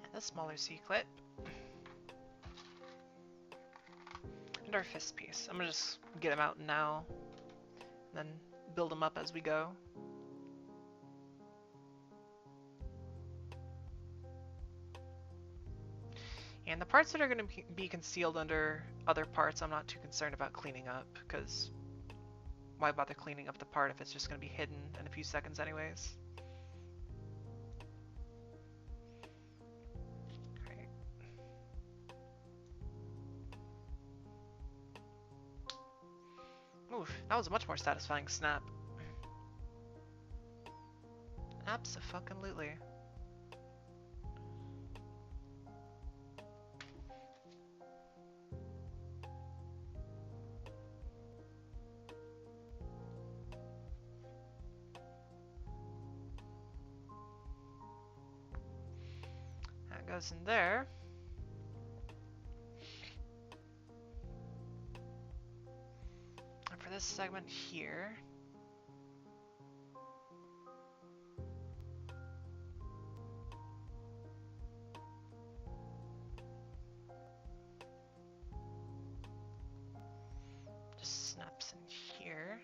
And a smaller C-clip. And our fist piece. I'm gonna just get them out now. And then build them up as we go. And the parts that are going to be concealed under other parts, I'm not too concerned about cleaning up, because why bother cleaning up the part if it's just going to be hidden in a few seconds anyways. Right. Oof, that was a much more satisfying snap. Abso-fucking-lutely. That goes in there. And for this segment here, just snaps in here.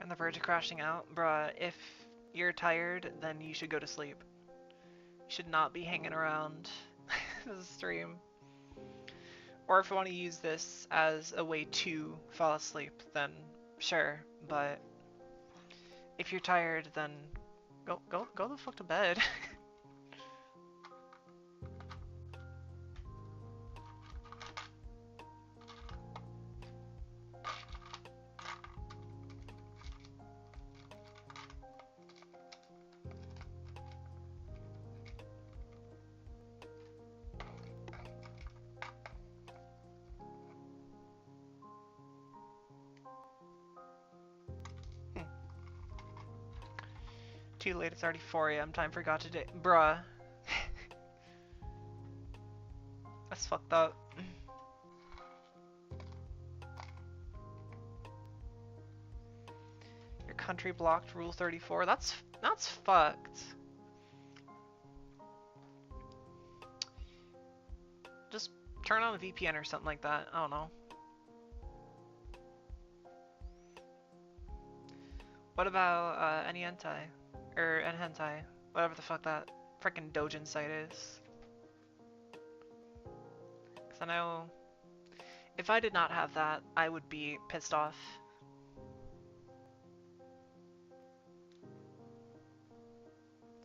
On the verge of crashing out, bruh, if you're tired, then you should go to sleep. You should not be hanging around the stream. Or if you want to use this as a way to fall asleep, then sure, but if you're tired, then go the fuck to bed. Too late, it's already 4 a.m. Time for God today. Bruh. That's fucked up. Your country blocked Rule 34. That's fucked. Just turn on a VPN or something like that. I don't know. What about any hentai? Or hentai? Whatever the fuck that freaking Dojin site is. Cause I know if I did not have that, I would be pissed off.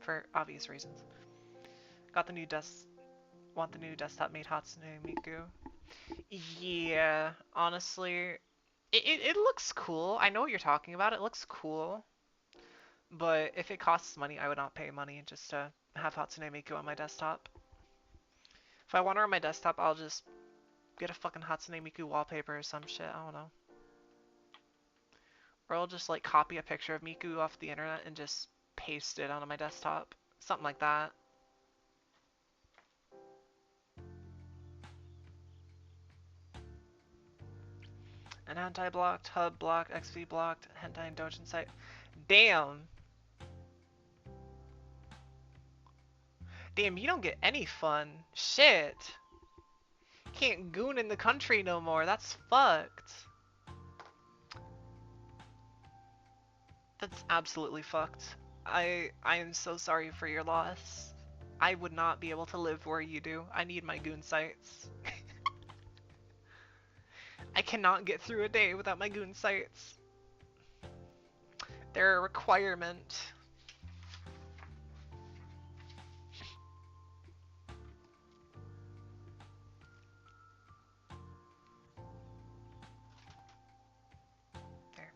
For obvious reasons. Want the new desktop made Hatsune Miku. Yeah, honestly, it looks cool. I know what you're talking about. It looks cool. But if it costs money, I would not pay money just to have Hatsune Miku on my desktop. If I want her on my desktop, I'll just get a fucking Hatsune Miku wallpaper or some shit. I don't know. Or I'll just like copy a picture of Miku off the internet and just paste it onto my desktop. Something like that. An anti-blocked, hub blocked, XP blocked, hentai and dojin site. Damn! Damn, you don't get any fun. Shit! Can't goon in the country no more, that's fucked. That's absolutely fucked. I am so sorry for your loss. I would not be able to live where you do. I need my goon sites. I cannot get through a day without my goon sites. They're a requirement. There.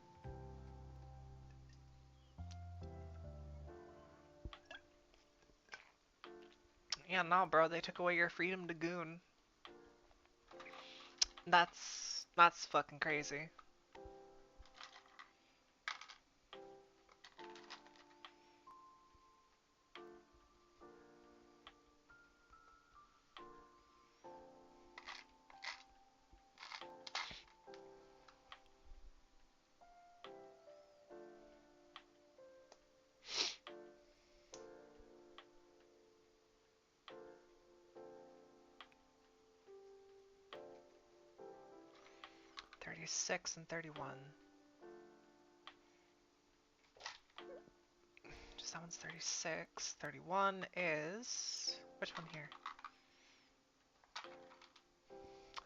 Yeah, no, bro, they took away your freedom to goon. That's fucking crazy. $36 and $31. Just that one's 36. 31 is which one here?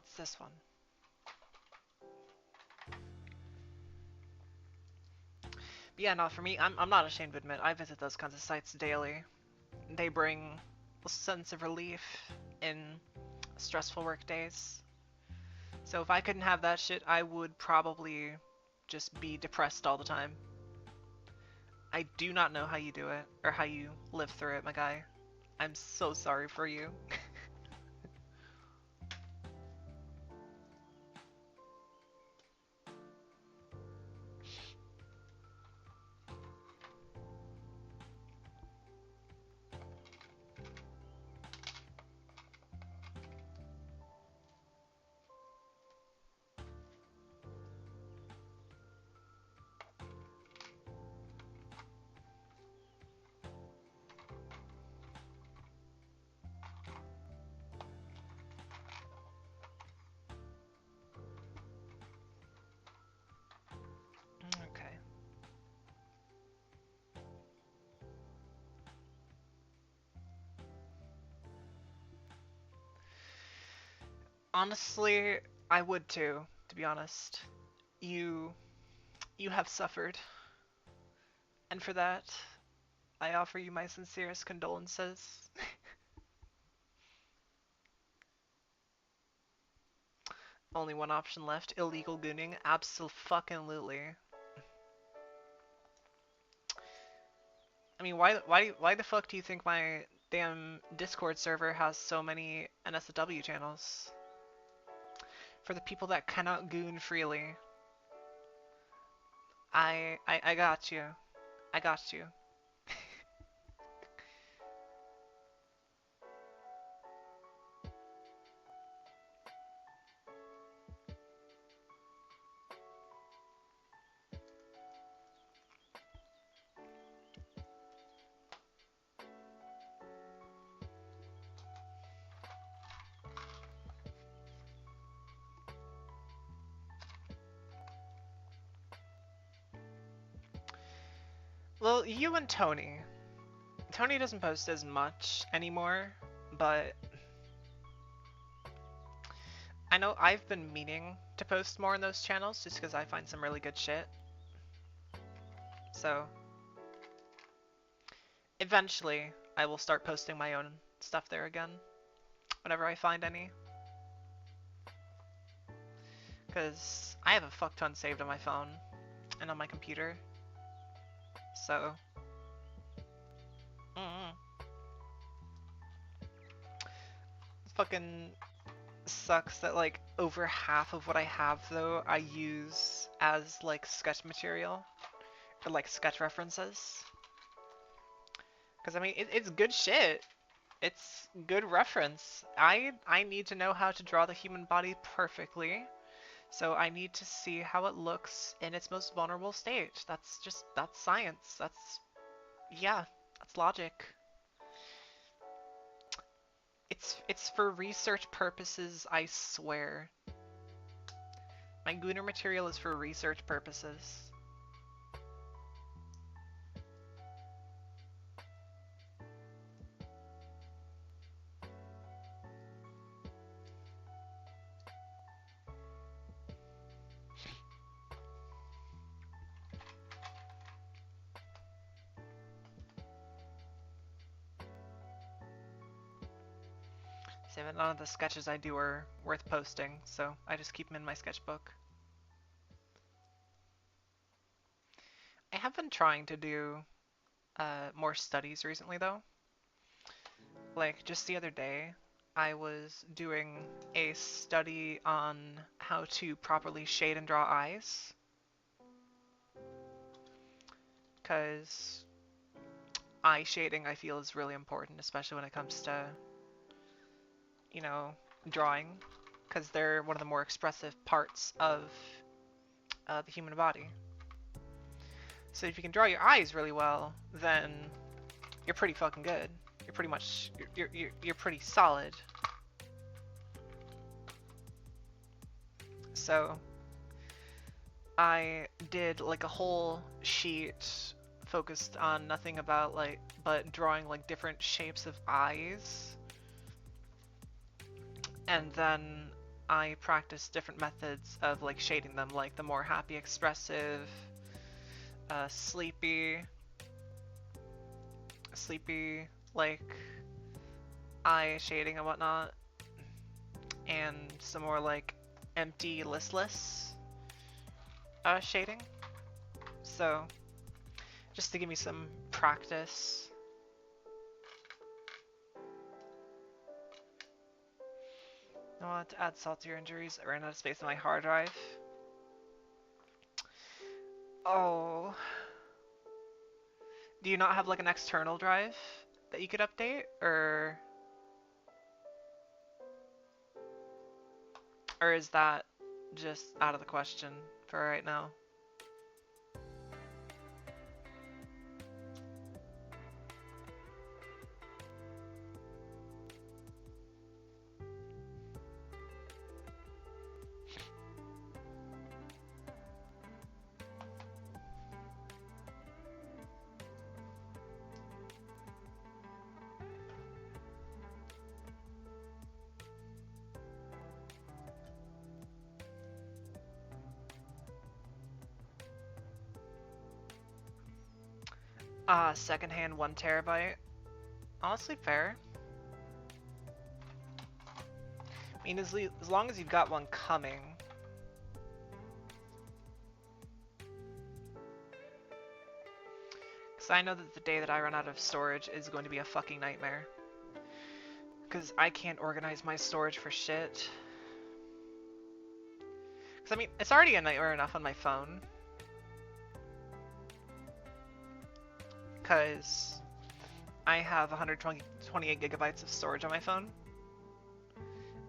It's this one. But yeah, no, for me, I'm not ashamed to admit, I visit those kinds of sites daily. They bring a sense of relief in stressful work days. So if I couldn't have that shit, I would probably just be depressed all the time. I do not know how you do it, or how you live through it, my guy. I'm so sorry for you. Okay. Honestly, I would too, to be honest. You have suffered, and for that, I offer you my sincerest condolences. Only one option left, illegal gooning, absolutely. I mean, why the fuck do you think my damn Discord server has so many NSFW channels? For the people that cannot goon freely. I got you. I got you. Well, you and Tony. Tony doesn't post as much anymore, but I know I've been meaning to post more on those channels just because I find some really good shit. So, eventually, I will start posting my own stuff there again, whenever I find any. Because I have a fuck ton saved on my phone and on my computer. So, fucking sucks that like over half of what I have though I use as like sketch material or like sketch references. Because I mean it's good shit. It's good reference. I need to know how to draw the human body perfectly So I need to see how it looks in its most vulnerable state. That's science. Yeah, that's logic. It's for research purposes, I swear. My Gunner material is for research purposes. So none of the sketches I do are worth posting, so I just keep them in my sketchbook. I have been trying to do more studies recently, though. Like, just the other day, I was doing a study on how to properly shade and draw eyes. Because eye shading, I feel, is really important, especially when it comes to, you know, drawing. Because they're one of the more expressive parts of the human body. So if you can draw your eyes really well, then you're pretty fucking good. You're pretty much, you're pretty solid. So I did like a whole sheet focused on nothing about like, but drawing like different shapes of eyes. And then I practiced different methods of like shading them, like the more happy, expressive, sleepy, like eye shading and whatnot, and some more like empty, listless shading. So just to give me some practice. I want to add salt to your injuries. I ran out of space on my hard drive. Oh. Do you not have like an external drive that you could update? Or is that just out of the question for right now? Secondhand 1 terabyte. Honestly, fair. I mean, as long as you've got one coming. Because I know that the day that I run out of storage is going to be a fucking nightmare. Because I can't organize my storage for shit. Because, I mean, it's already a nightmare enough on my phone. Because I have 128 gigabytes of storage on my phone.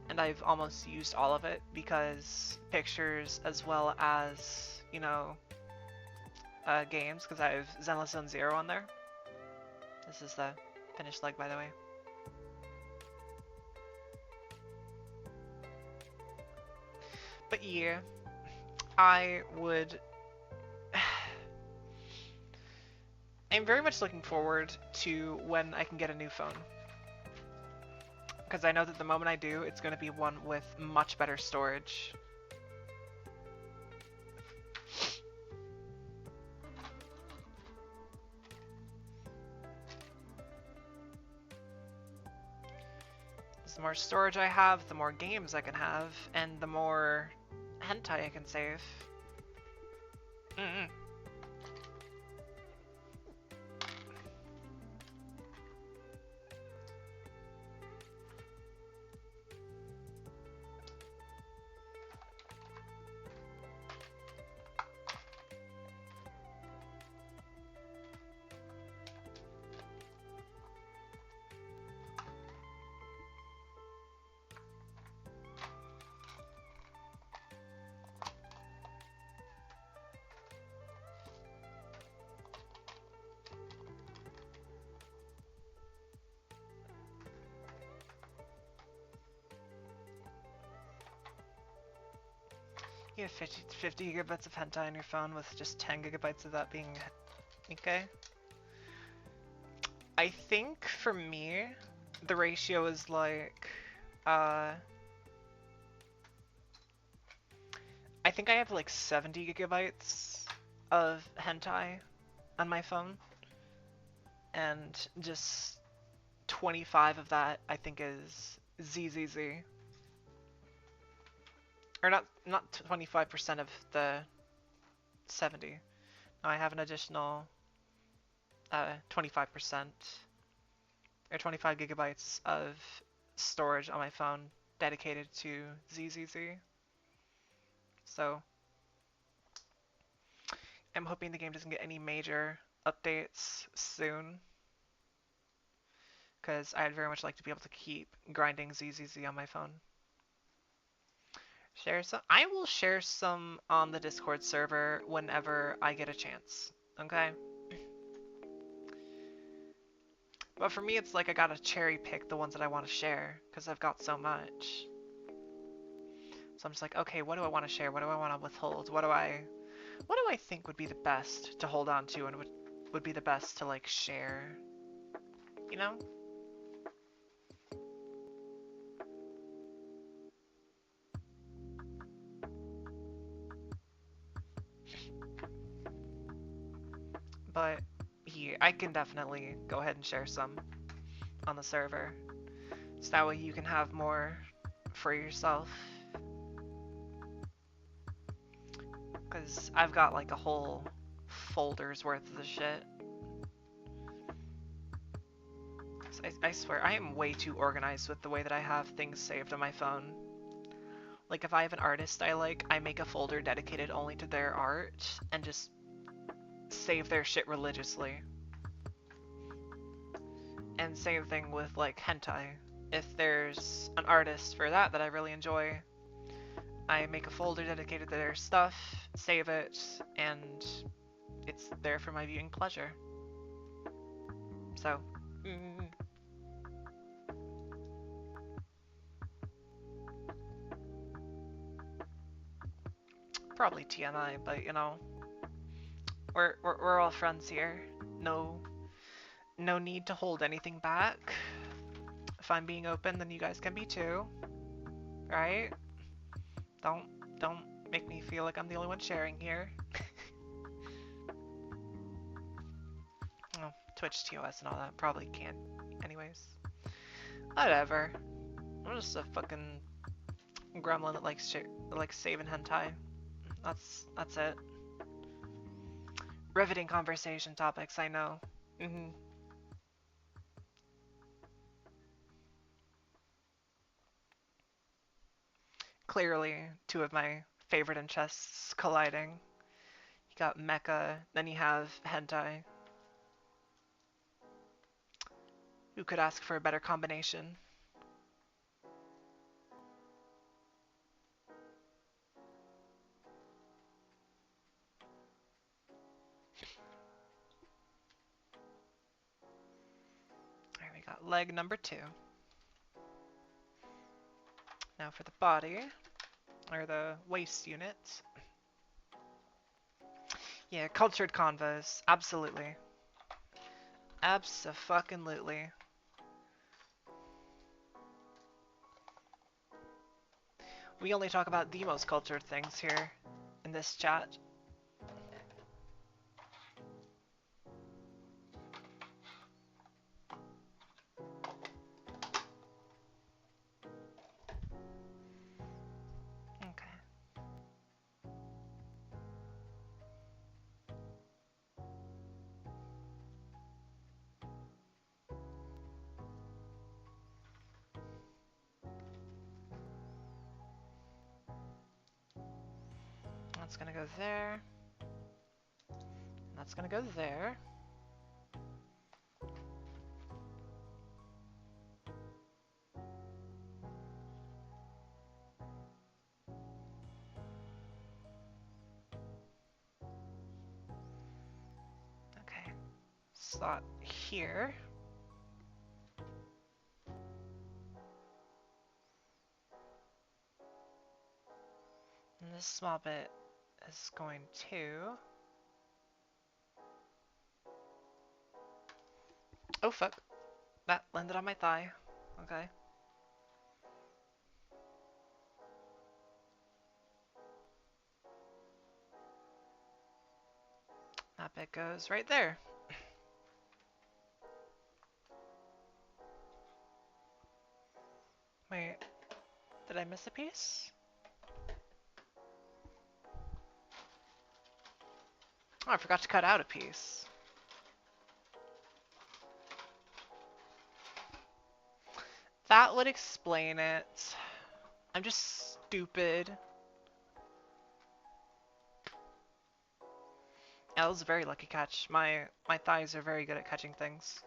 And I've almost used all of it because pictures as well as, you know, games, because I have Zenless Zone Zero on there. This is the finished leg, by the way. But yeah, I would... I'm very much looking forward to when I can get a new phone. Because I know that the moment I do, it's going to be one with much better storage. The more storage I have, the more games I can have, and the more hentai I can save. You have 50 gigabytes of hentai on your phone with just 10 gigabytes of that being okay. I think for me, the ratio is like, I think I have like 70 gigabytes of hentai on my phone, and just 25 of that I think is ZZZ. Or not 25% of the 70. Now I have an additional 25% or 25 gigabytes of storage on my phone dedicated to ZZZ. So I'm hoping the game doesn't get any major updates soon, because I'd very much like to be able to keep grinding ZZZ on my phone. Share some. I will share some on the Discord server whenever I get a chance. Okay. But for me, it's like I gotta cherry pick the ones that I want to share because I've got so much. So I'm just like, okay, what do I want to share? What do I want to withhold? What do I think would be the best to hold on to and would be the best to like share? You know? But here, I can definitely go ahead and share some on the server. So that way you can have more for yourself. Because I've got like a whole folder's worth of the shit. So I swear, I am way too organized with the way that I have things saved on my phone. Like if I have an artist I like, I make a folder dedicated only to their art and just save their shit religiously. And same thing with like hentai. If there's an artist for that I really enjoy, I make a folder dedicated to their stuff, save it, and it's there for my viewing pleasure. So, probably TMI, but you know, we're all friends here. No need to hold anything back. If I'm being open, then you guys can be too, right? Don't make me feel like I'm the only one sharing here. Oh, Twitch TOS and all that probably can't, anyways. Whatever. I'm just a fucking gremlin that likes saving hentai. That's it. Riveting conversation topics, I know. Clearly, two of my favorite interests colliding. You got mecha, then you have hentai. Who could ask for a better combination? Alright, we got leg number 2. Now for the body, or the waist unit. Yeah, cultured convos, absolutely. Abso-fucking-lutely. We only talk about the most cultured things here in this chat. Okay. That's gonna go there. That's gonna go there. Okay. Slot here. And this small bit is going to... Oh fuck. That landed on my thigh. Okay. That bit goes right there. Wait, did I miss a piece? Oh, I forgot to cut out a piece. That would explain it. I'm just stupid. That was a very lucky catch. My thighs are very good at catching things.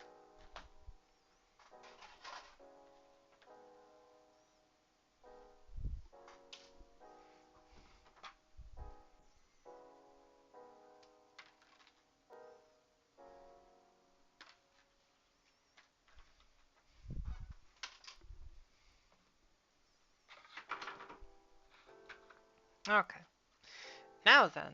Okay. Now then.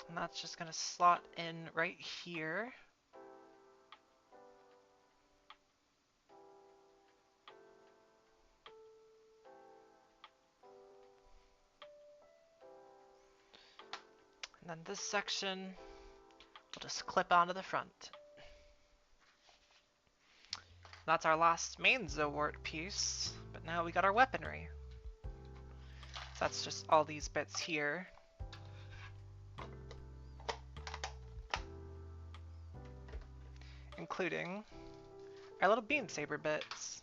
And that's just gonna slot in right here. And then this section will just clip onto the front. That's our last main Zowort piece, but now we got our weaponry. So that's just all these bits here. Including our little beam saber bits.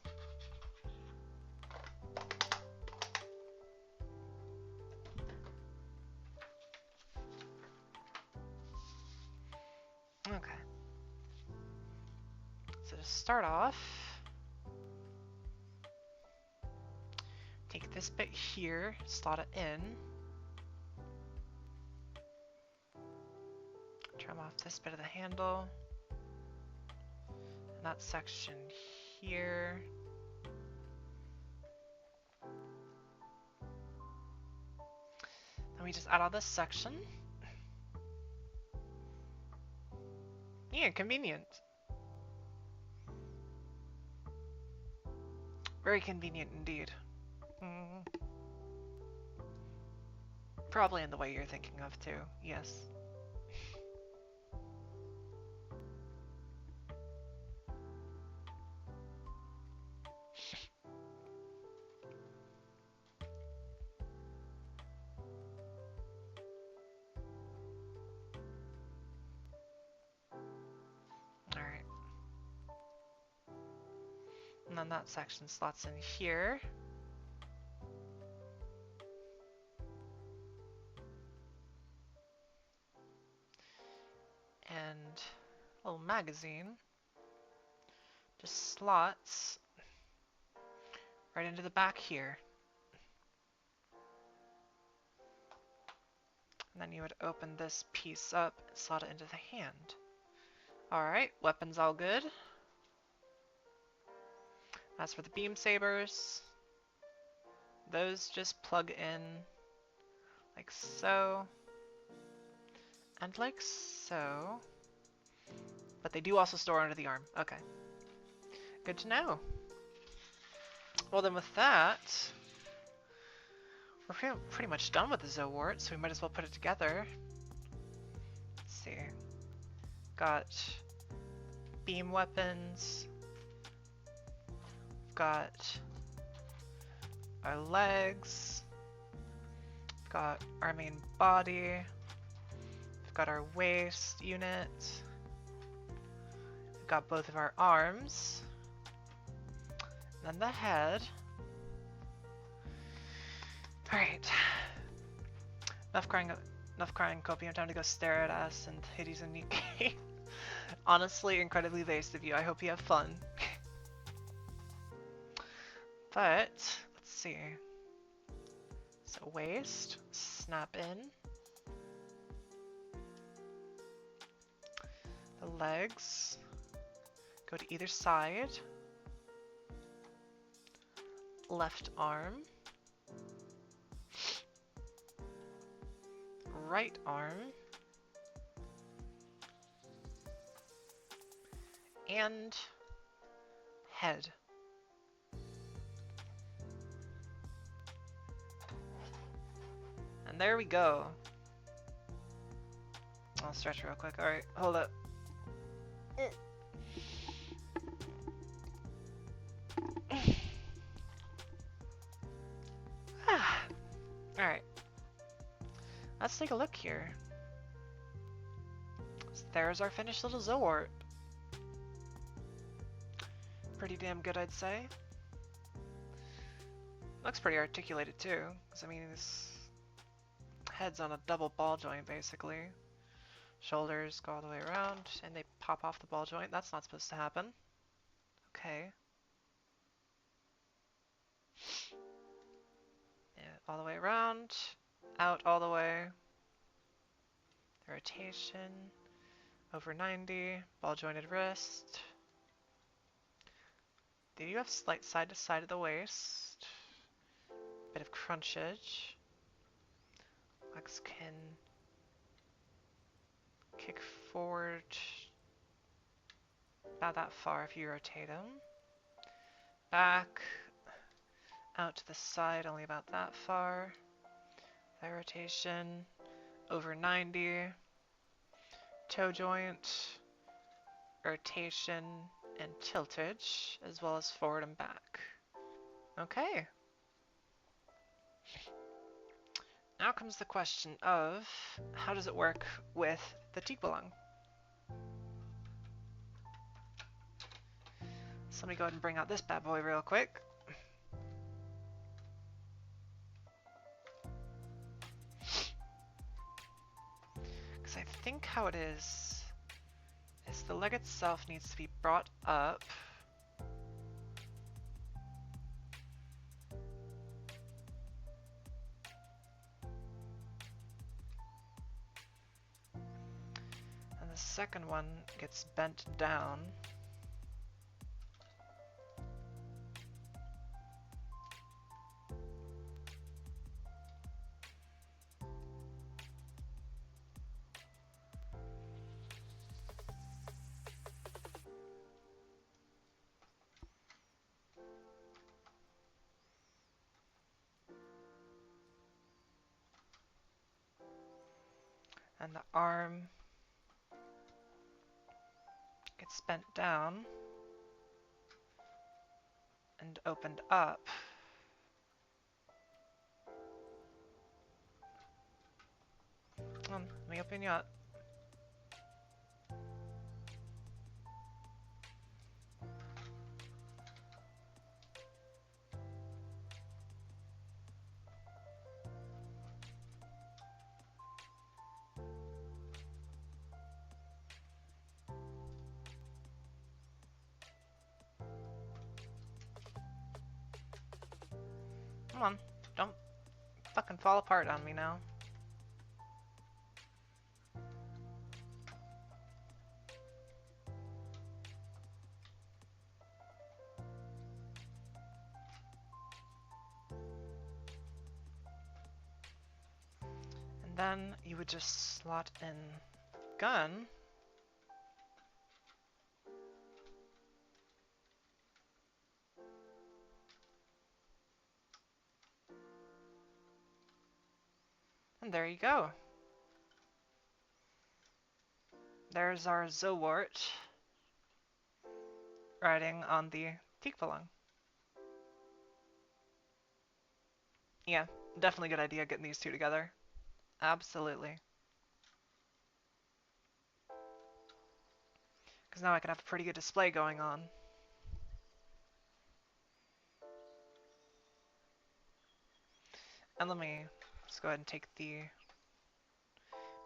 Okay. So to start off, take this bit here, slot it in. Trim off this bit of the handle. And that section here. Then we just add all this section. Yeah, convenient. Very convenient indeed. Probably in the way you're thinking of too, yes. Alright. And then that section slots in here. And a little magazine just slots right into the back here. And then you would open this piece up and slot it into the hand. Alright, weapons all good. As for the beam sabers, those just plug in like so, and like so. But they do also store under the arm. Okay. Good to know. Well then with that, we're pretty much done with the Zowort, so we might as well put it together. Let's see. Got beam weapons. Got our legs. Got our main body. We've got our waist unit. We've got both of our arms. And then the head. Alright. Enough crying, copium. Time to go stare at us and Hades and Nikkei. Honestly, incredibly based of you. I hope you have fun. But, let's see. So waist, snap in. The legs go to either side. Left arm. Right arm. And head. And there we go. I'll stretch real quick. Alright, hold up. Alright. Let's take a look here. So there's our finished little Zowort. Pretty damn good, I'd say. Looks pretty articulated too, because I mean, his head's on a double ball joint basically. Shoulders go all the way around, and they pop off the ball joint. That's not supposed to happen. Okay. Yeah, all the way around, out all the way. The rotation, over 90, ball jointed wrist. They do have slight side to side of the waist. Bit of crunchage. Legs can kick forward about that far if you rotate them. Back, out to the side, only about that far. That rotation, over 90. Toe joint, rotation, and tiltage, as well as forward and back. Okay. Now comes the question of, how does it work with the Tikbalang? So let me go ahead and bring out this bad boy real quick. Because I think how it is the leg itself needs to be brought up. And the second one gets bent down. And the arm gets bent down and opened up. Let me open you up. Come on, don't fucking fall apart on me now. And then you would just slot in gun. And there you go. There's our Zowort riding on the Tikbalang. Yeah, definitely a good idea getting these two together. Absolutely. Because now I can have a pretty good display going on. And let me just go ahead and take the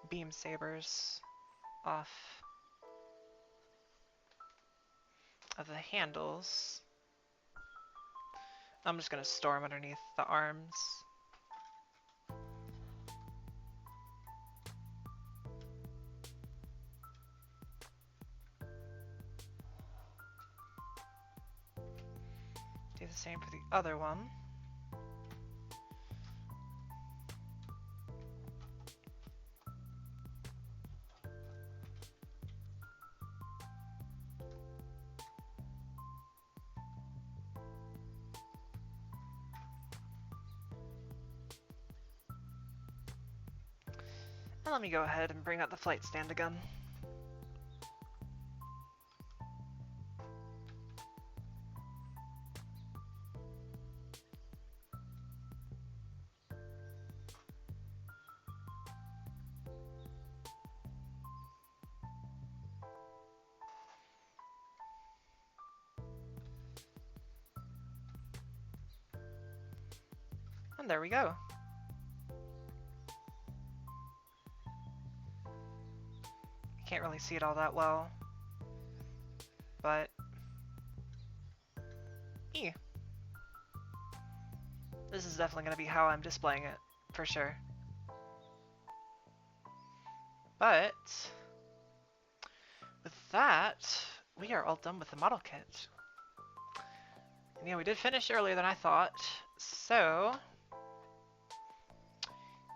beam sabers off of the handles. I'm just going to store them underneath the arms. Same for the other one. And let me go ahead and bring out the flight stand again. And there we go. Can't really see it all that well, but this is definitely going to be how I'm displaying it, for sure. But with that, we are all done with the model kit. And yeah, we did finish earlier than I thought, so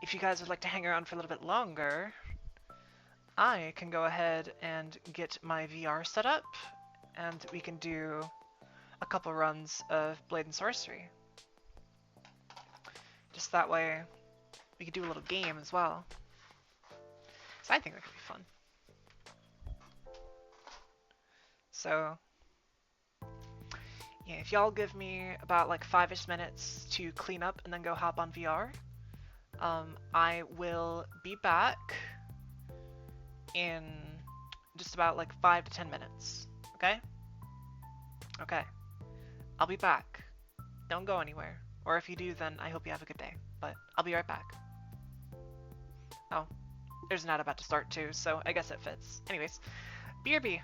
if you guys would like to hang around for a little bit longer, I can go ahead and get my VR set up, and we can do a couple runs of Blade and Sorcery. Just that way, we could do a little game as well. So I think that could be fun. So, yeah, if y'all give me about like 5-ish minutes to clean up and then go hop on VR, I will be back in just about like 5 to 10 minutes, okay? Okay, I'll be back. Don't go anywhere. Or if you do, then I hope you have a good day. But I'll be right back. Oh, there's an ad about to start too, so I guess it fits. Anyways, BRB.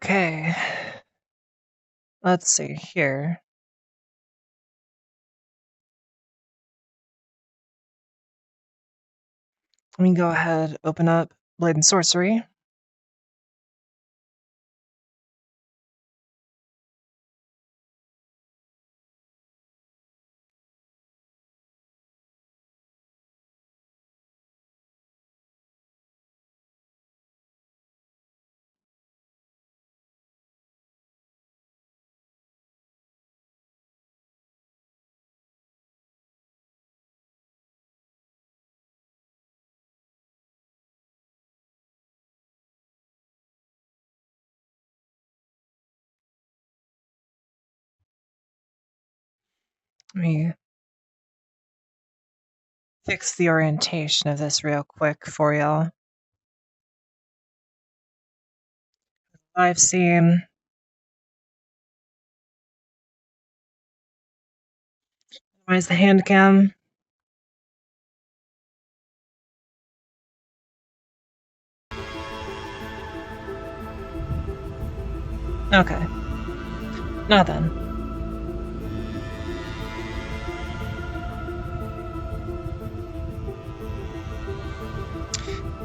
Okay. Let's see here. Let me go ahead, open up Blade and Sorcery. Let me fix the orientation of this real quick for y'all. Live seam. Minimize the hand cam. Okay. Now then.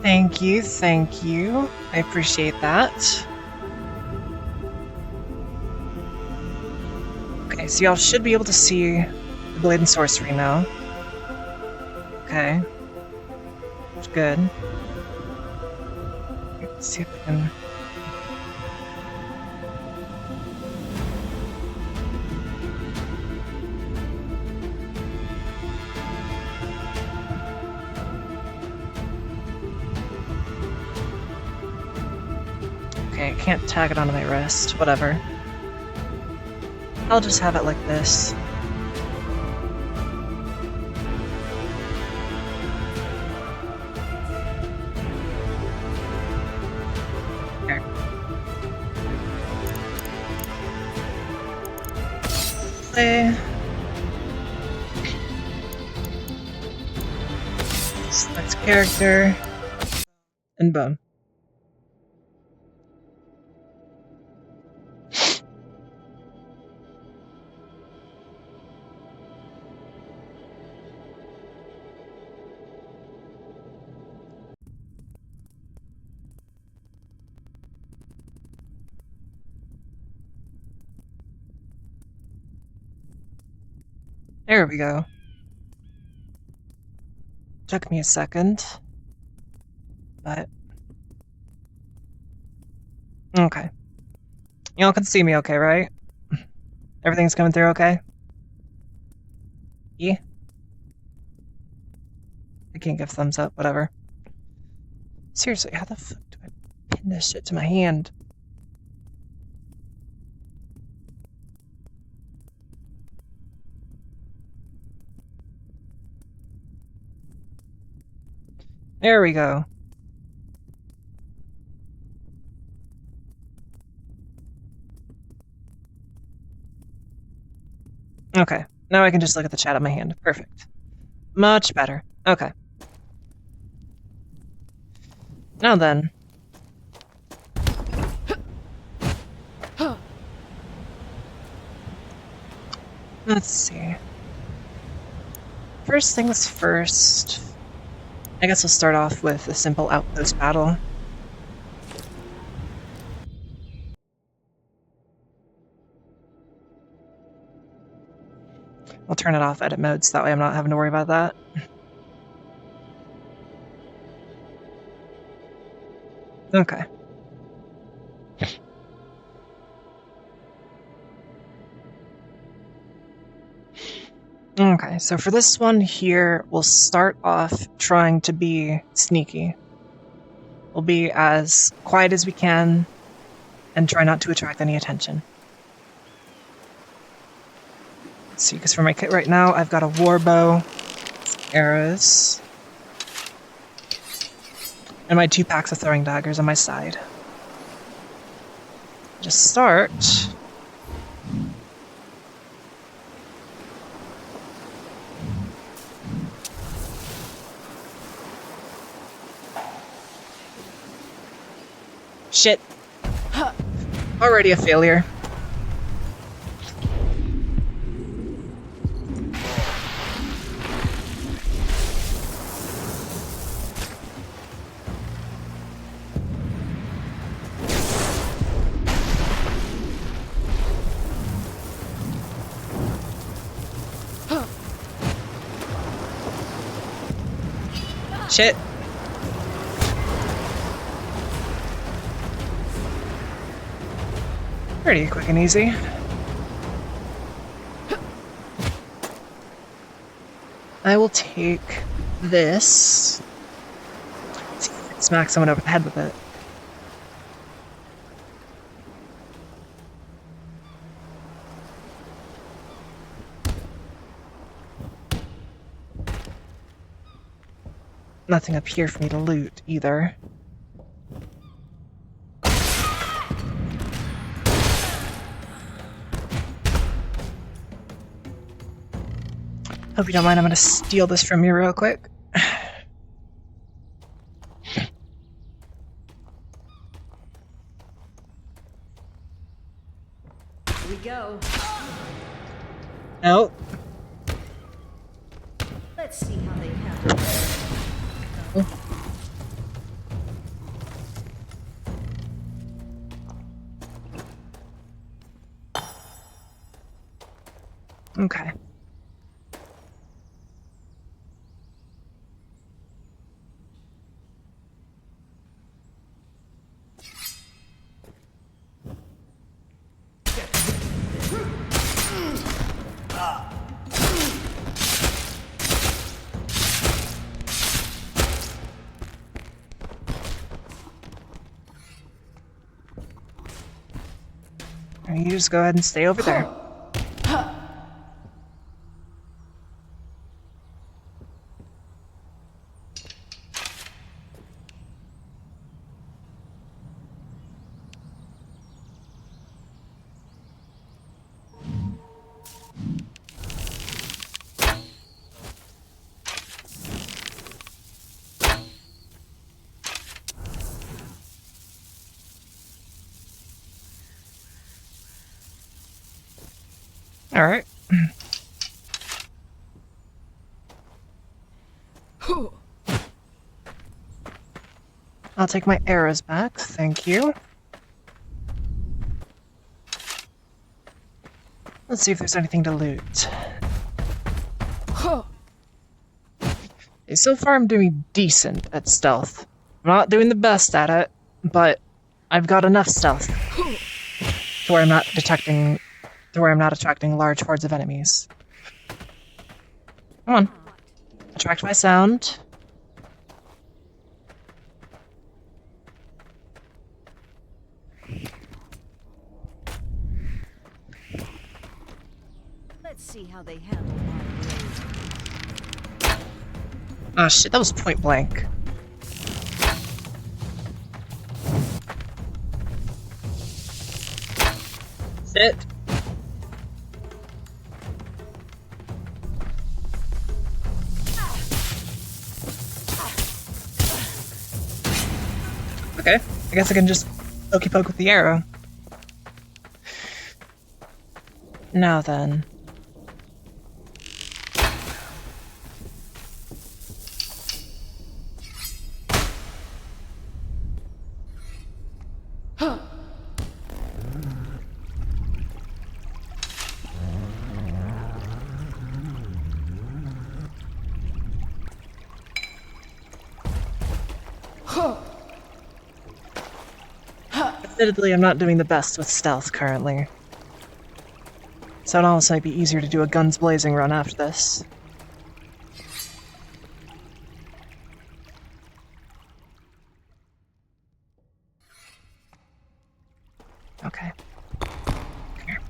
Thank you, thank you. I appreciate that. Okay, so y'all should be able to see the Blade and Sorcery now. Okay. That's good. Let's see if I can... Okay, I can't tag it onto my wrist. Whatever. I'll just have it like this. Okay. Play. Select character. And boom. There we go. Took me a second. But... okay. Y'all can see me okay, right? Everything's coming through okay? Yeah? I can't give thumbs up, whatever. Seriously, how the fuck do I pin this shit to my hand? There we go. Okay, now I can just look at the chat on my hand. Perfect. Much better. Okay. Now then. Let's see. First things first. I guess we'll start off with a simple outpost battle. I'll turn it off edit mode so that way I'm not having to worry about that. Okay. Okay, so for this one here, we'll start off trying to be sneaky. We'll be as quiet as we can and try not to attract any attention. Let's see, because for my kit right now, I've got a war bow, arrows, and my 2 packs of throwing daggers on my side. Just start. Shit. Already a failure. Shit. Pretty quick and easy. I will take this. See if I can smack someone over the head with it. Nothing up here for me to loot, either. Hope you don't mind, I'm gonna steal this from you real quick. Here we go. Nope. Let's see how they handle it. Okay. You just go ahead and stay over there. Alright. I'll take my arrows back, thank you. Let's see if there's anything to loot. Okay, so far I'm doing decent at stealth. I'm not doing the best at it, but I've got enough stealth to where I'm not attracting large hordes of enemies. Come on. Attract my sound. Let's see how they handle my blade. Oh shit, that was point blank. Sit. Okay, I guess I can just pokey poke with the arrow. Now then. Admittedly, I'm not doing the best with stealth currently. So it almost might be easier to do a guns blazing run after this. Okay. Here.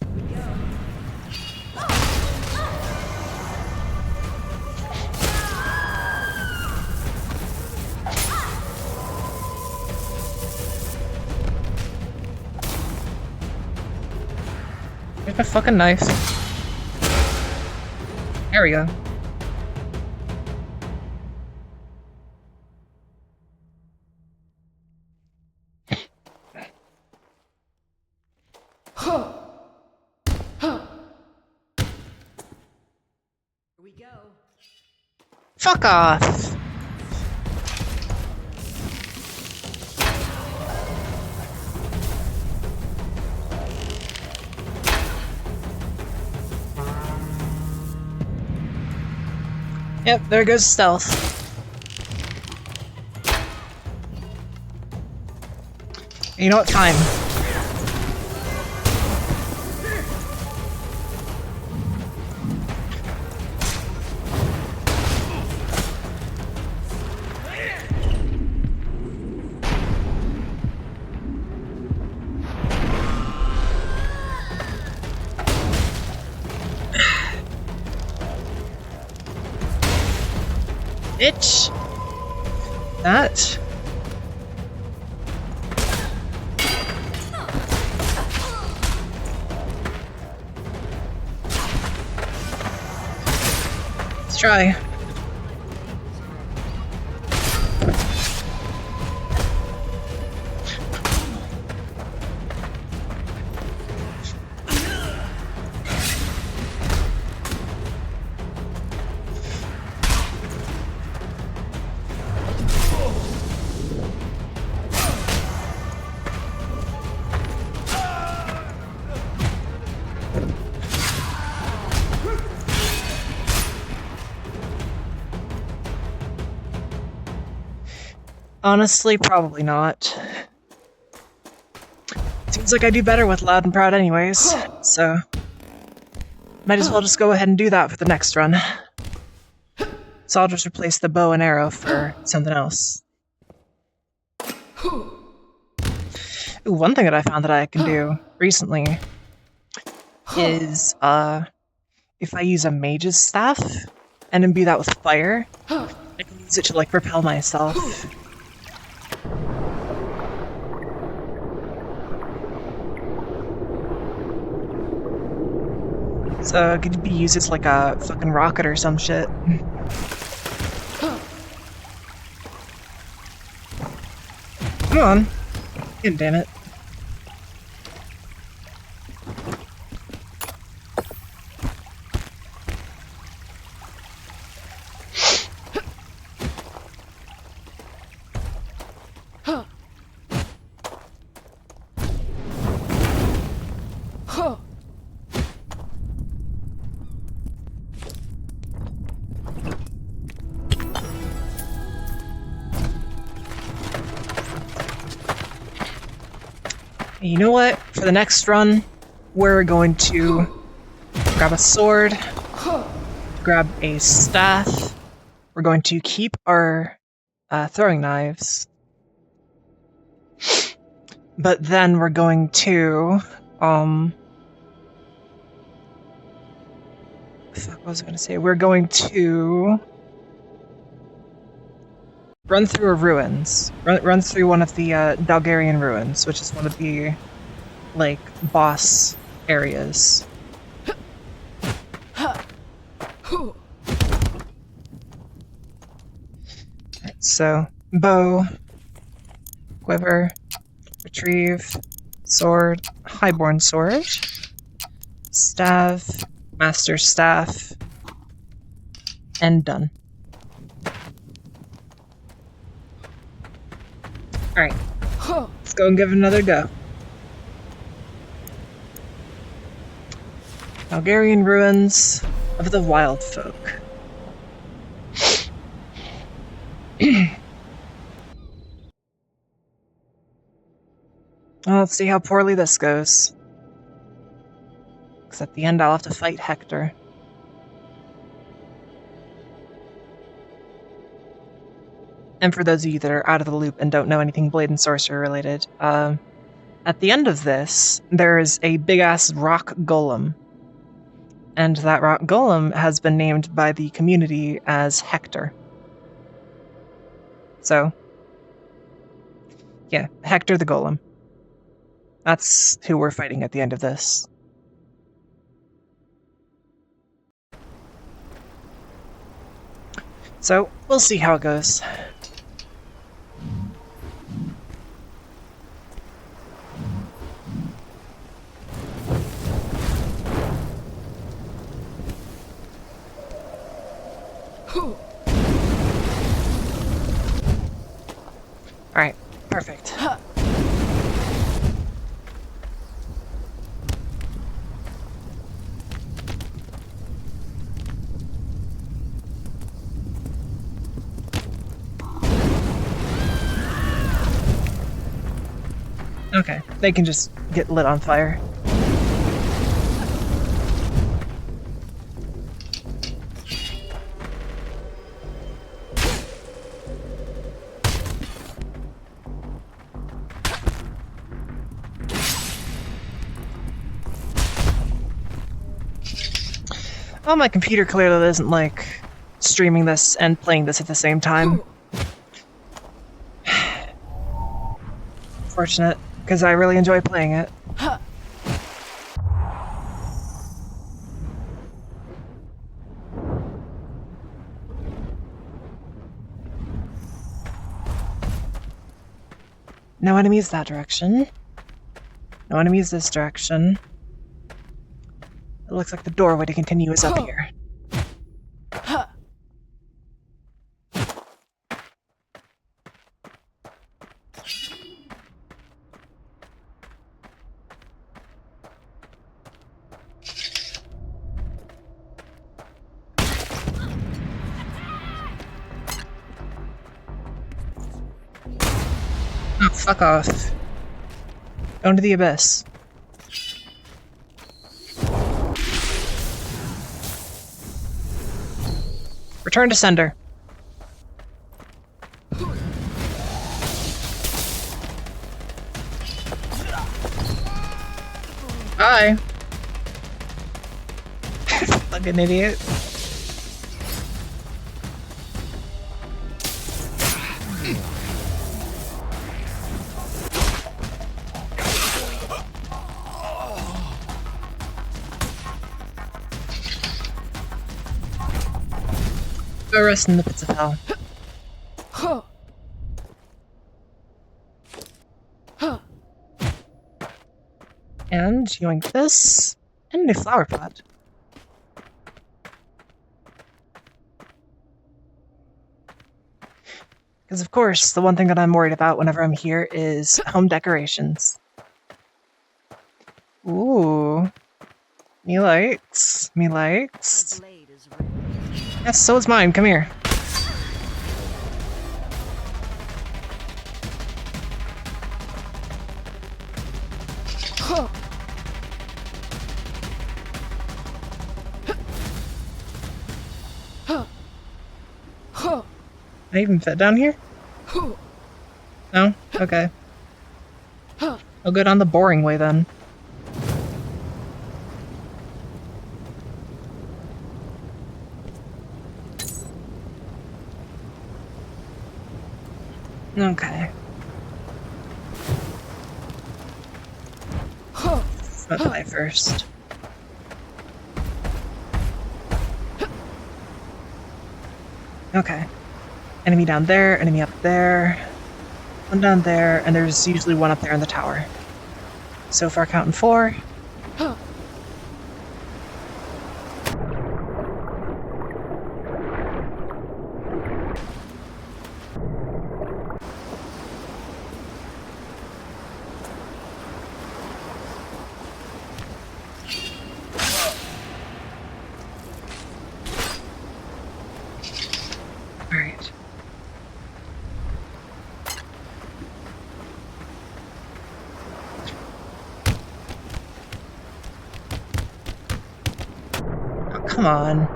Here we go. Get a fucking knife. There we go. Here we go. Fuck off! Yep, there goes stealth. You know what? Fine. Bitch! That. Let's try. Honestly, probably not. Seems like I do better with loud and proud anyways, so might as well just go ahead and do that for the next run. So I'll just replace the bow and arrow for something else. Ooh, one thing that I found that I can do recently is, if I use a mage's staff and imbue that with fire, I can use it to, like, propel myself. So it could be used as like a fucking rocket or some shit. Come on. God damn it. You know what? For the next run, we're going to grab a sword, grab a staff, we're going to keep our throwing knives, but then we're going to, fuck, what was I going to say? We're going to run through a ruins. Run through one of the Dalgarian ruins, which is one of the, like, boss areas. Right, so, bow, quiver, retrieve, sword, highborn sword, staff, master staff, and done. Alright, let's go and give it another go. Dalgarian ruins of the wild folk. Well, let's see how poorly this goes. Because at the end I'll have to fight Hector. And for those of you that are out of the loop and don't know anything Blade and Sorcery related, at the end of this, there is a big-ass rock golem. And that rock golem has been named by the community as Hector. So, yeah, Hector the Golem. That's who we're fighting at the end of this. So, we'll see how it goes. Alright, perfect. Okay, they can just get lit on fire. Well, my computer clearly isn't like streaming this and playing this at the same time. Fortunate, because I really enjoy playing it. No enemies that direction. No enemies this direction. It looks like the doorway to continue is up here. Oh, fuck off. Go into the abyss. Return to sender. Bye. Like an idiot. Go rest in the pits of hell. And yoink this, and a new flower pot. Because of course, the one thing that I'm worried about whenever I'm here is home decorations. Ooh. Me likes. Me likes. Our blade is ready. Yes, so is mine. Come here. Can I even fit down here? No? Okay. I'll go down the boring way then. Okay. Let's fly first. Okay. Enemy down there, enemy up there, one down there, and there's usually one up there in the tower. So far counting 4. Alright. Oh, come on.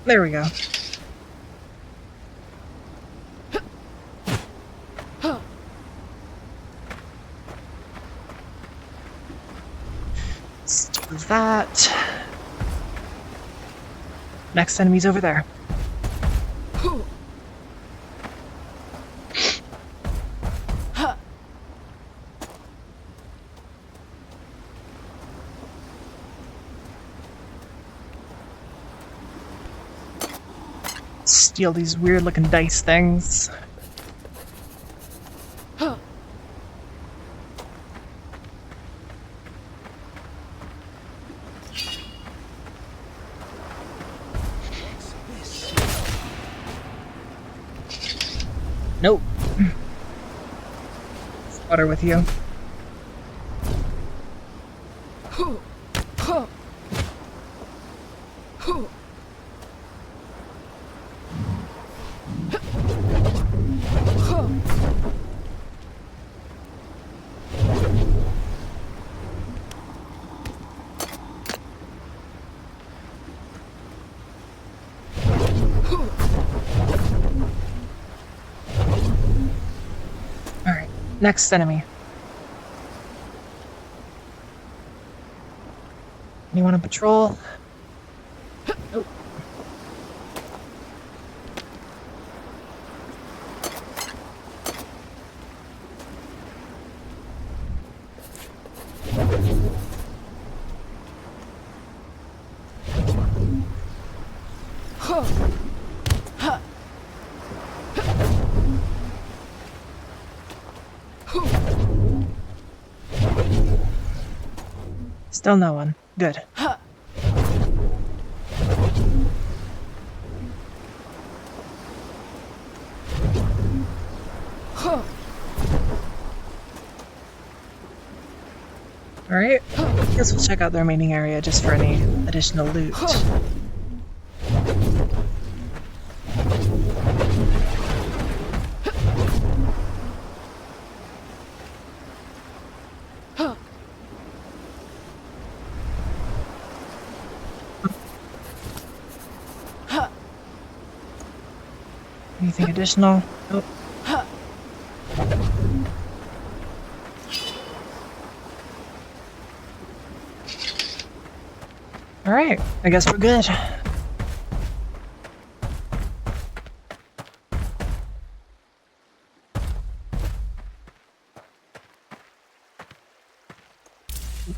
There we go. Steal that. Next enemy's over there. Steal these weird looking dice things. Nope. Water with you. Alright, next enemy. Anyone on patrol? Nope. Still no one. Good. Alright, guess we'll check out the remaining area just for any additional loot. Anything additional? Nope. Alright, I guess we're good.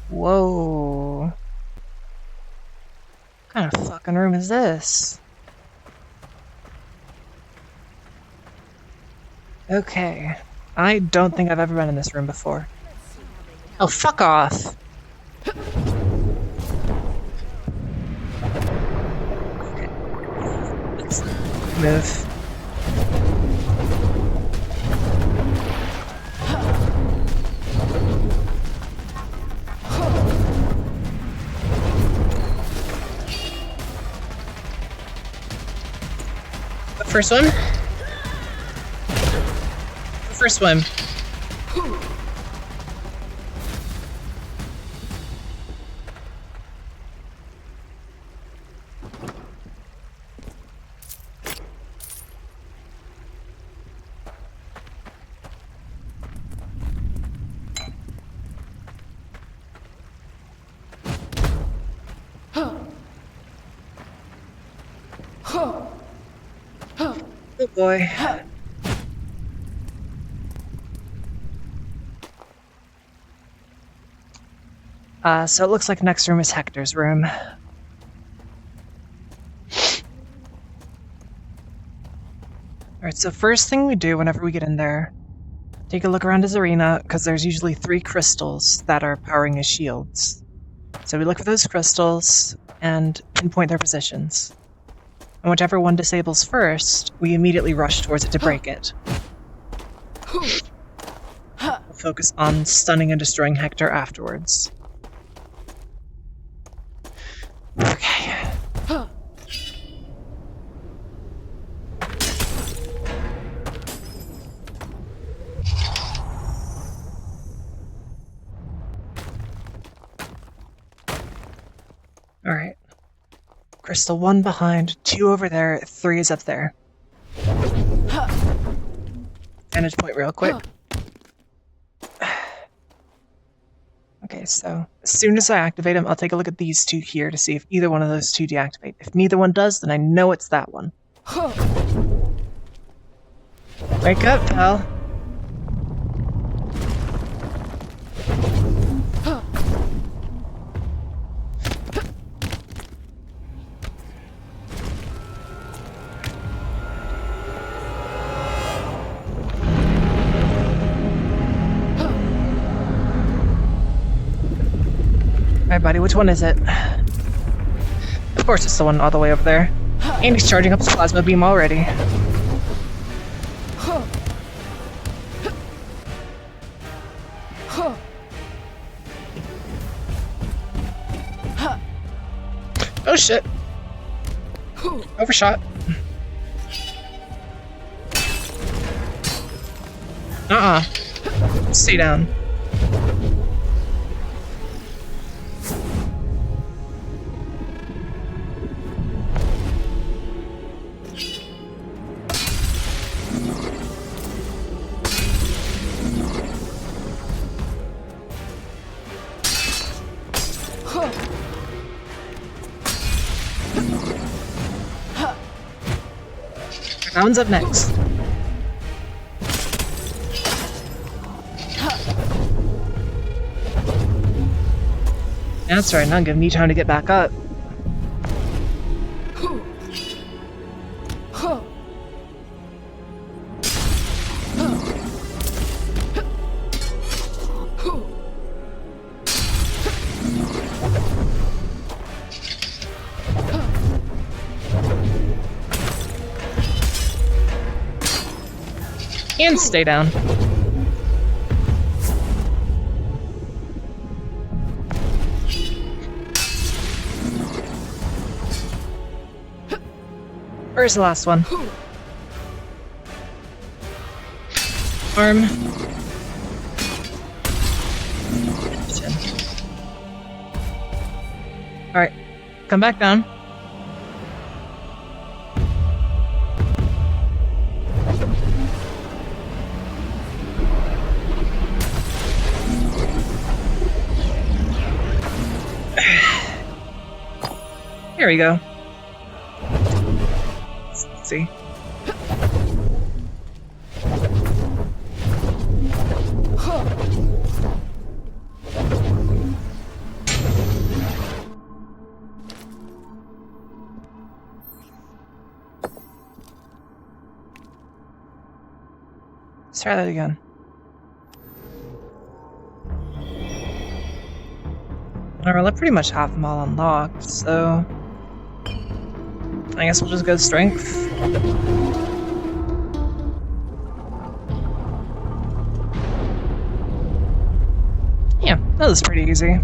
Whoa. What kind of fucking room is this? Okay. I don't think I've ever been in this room before. Oh, fuck off! Okay. Let's move. The first one? First swim. Oh boy. So it looks like next room is Hector's room. Alright, so first thing we do whenever we get in there, take a look around his arena, because there's usually 3 crystals that are powering his shields. So we look for those crystals and pinpoint their positions. And whichever one disables first, we immediately rush towards it to break it. We'll focus on stunning and destroying Hector afterwards. Okay. Alright. crystal, 1 behind, 2 over there, 3 is up there. Vantage point real quick. Okay, so as soon as I activate him, I'll take a look at these 2 here to see if either one of those 2 deactivate. If neither one does, then I know it's that one. Wake up, pal. Alright, buddy, which one is it? Of course it's the one all the way over there. And he's charging up his plasma beam already. Oh shit. Overshot. Stay down. That one's up next. That's right, not giving you time to get back up. And stay down. Where's the last one? Arm. Alright, come back down. Here we go. Let's see. Let's try that again. Alright, I pretty much have them all unlocked, so I guess we'll just go strength. Yeah, that was pretty easy.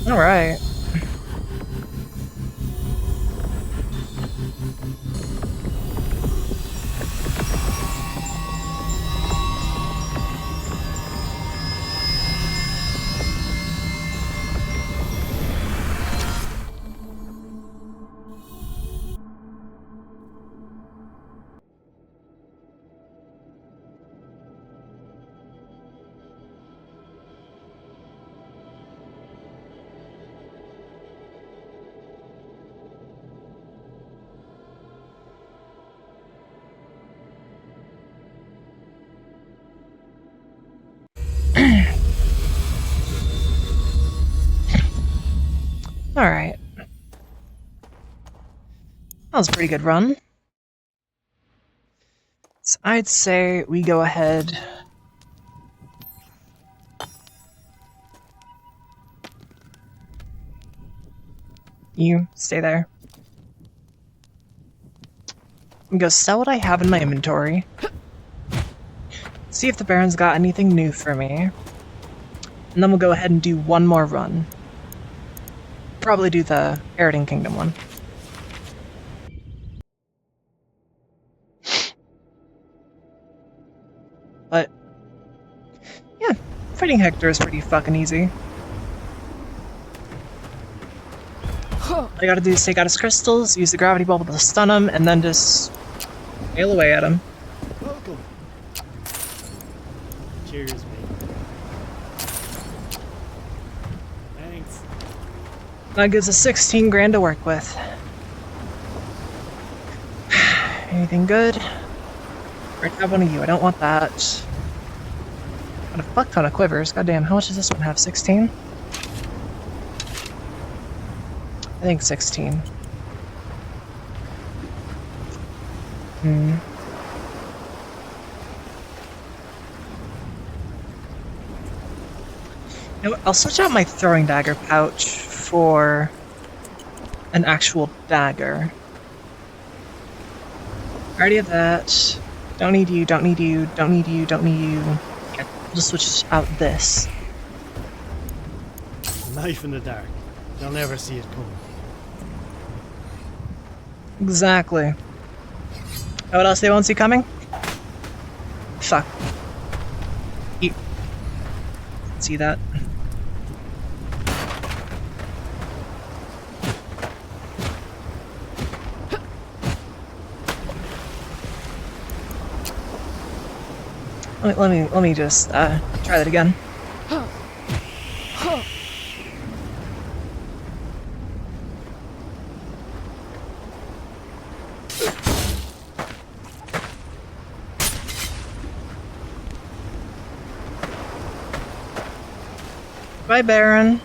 Alright. was a pretty good run. So I'd say we go ahead. You stay there. I'm gonna sell what I have in my inventory. See if the Baron's got anything new for me. And then we'll go ahead and do one more run. Probably do the Eridan Kingdom one. But yeah, fighting Hector is pretty fucking easy. All I gotta do is take out his crystals, use the gravity bubble to stun him, and then just wail away at him. Welcome. Cheers, mate. Thanks. That gives us 16 grand to work with. Anything good? Right, have one of you. I don't want that. Got a fuck ton of quivers. Goddamn, how much does this one have? 16? I think 16. Hmm. You know what? I'll switch out my throwing dagger pouch for an actual dagger. Already have that. Don't need you, don't need you, don't need you, don't need you. Yeah, I'll just switch out this. A knife in the dark. They'll never see it coming. Exactly. Know what else they won't see coming? Fuck. You see that? Let me just try that again. Bye, Baron.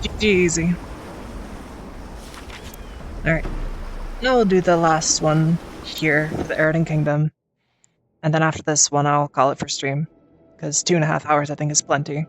GG easy. Alright. Now we'll do the last one here for the Eridan Kingdom. And then after this one, I'll call it for stream. Because 2.5 hours, I think, is plenty.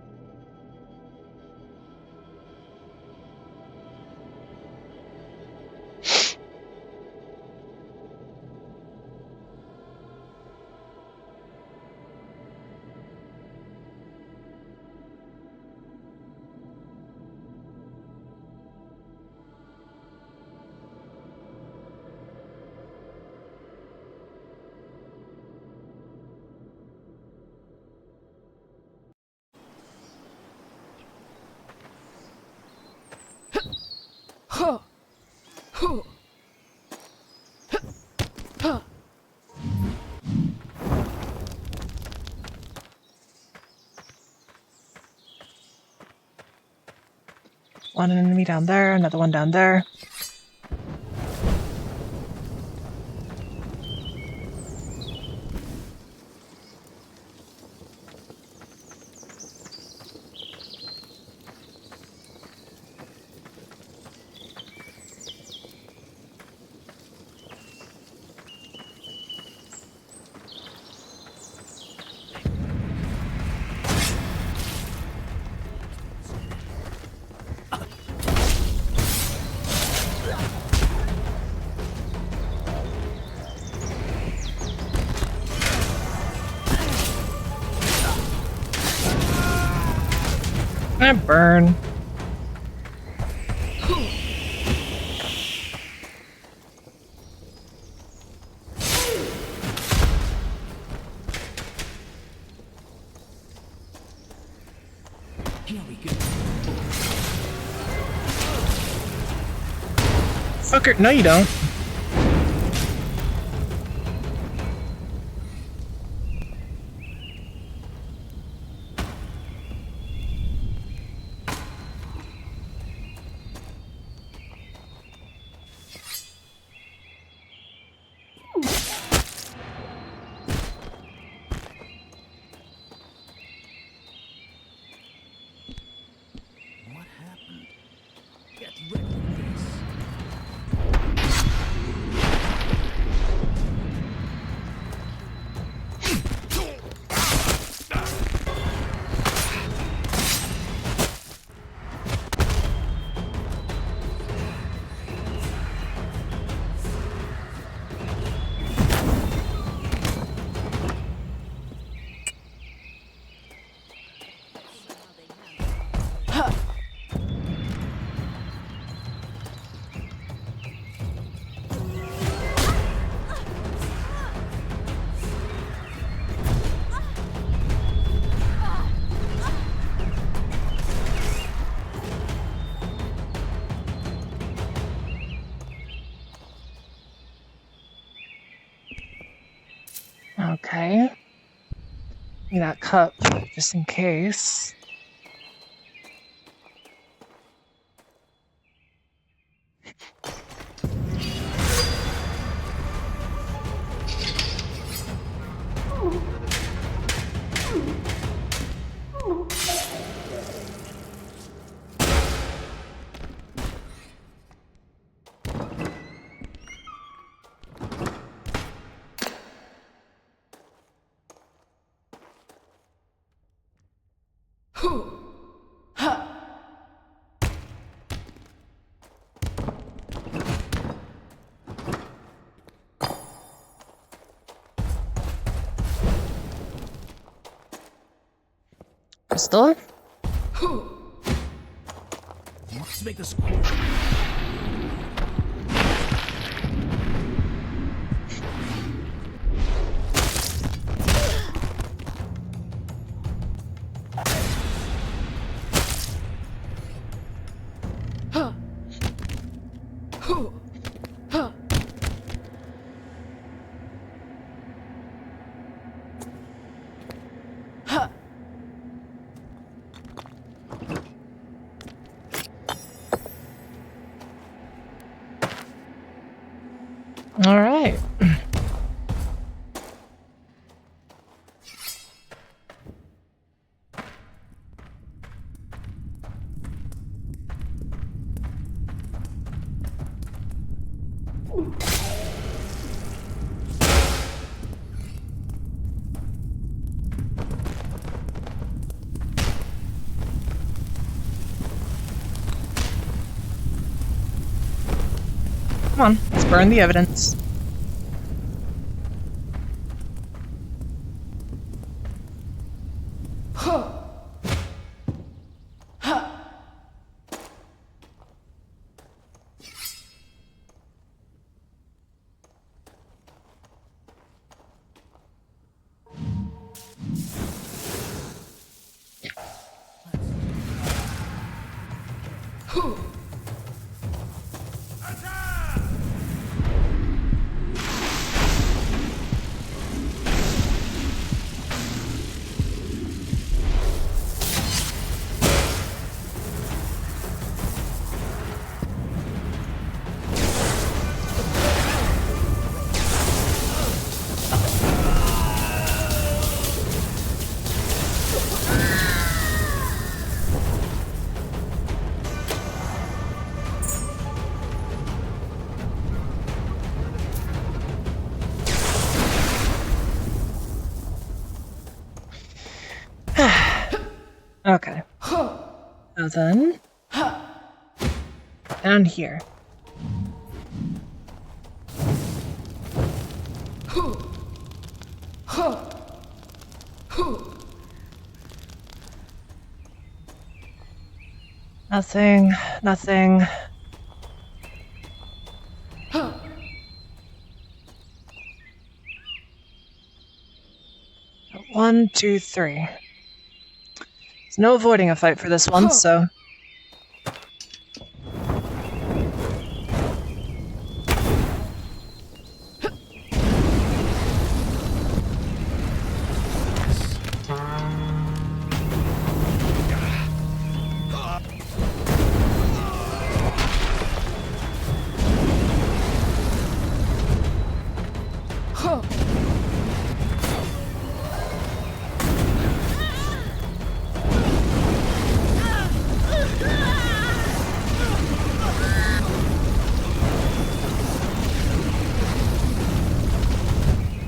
One enemy down there, another one down there. I burn. Here we go. Fucker, no you don't. Okay. Give me that cup, just in case. Crystal? Let's make this. All right. Come on, let's burn the evidence. Okay. Now then, down here. Nothing, nothing. One, two, three. There's no avoiding a fight for this one, so...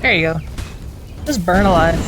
There you go. Just burn alive.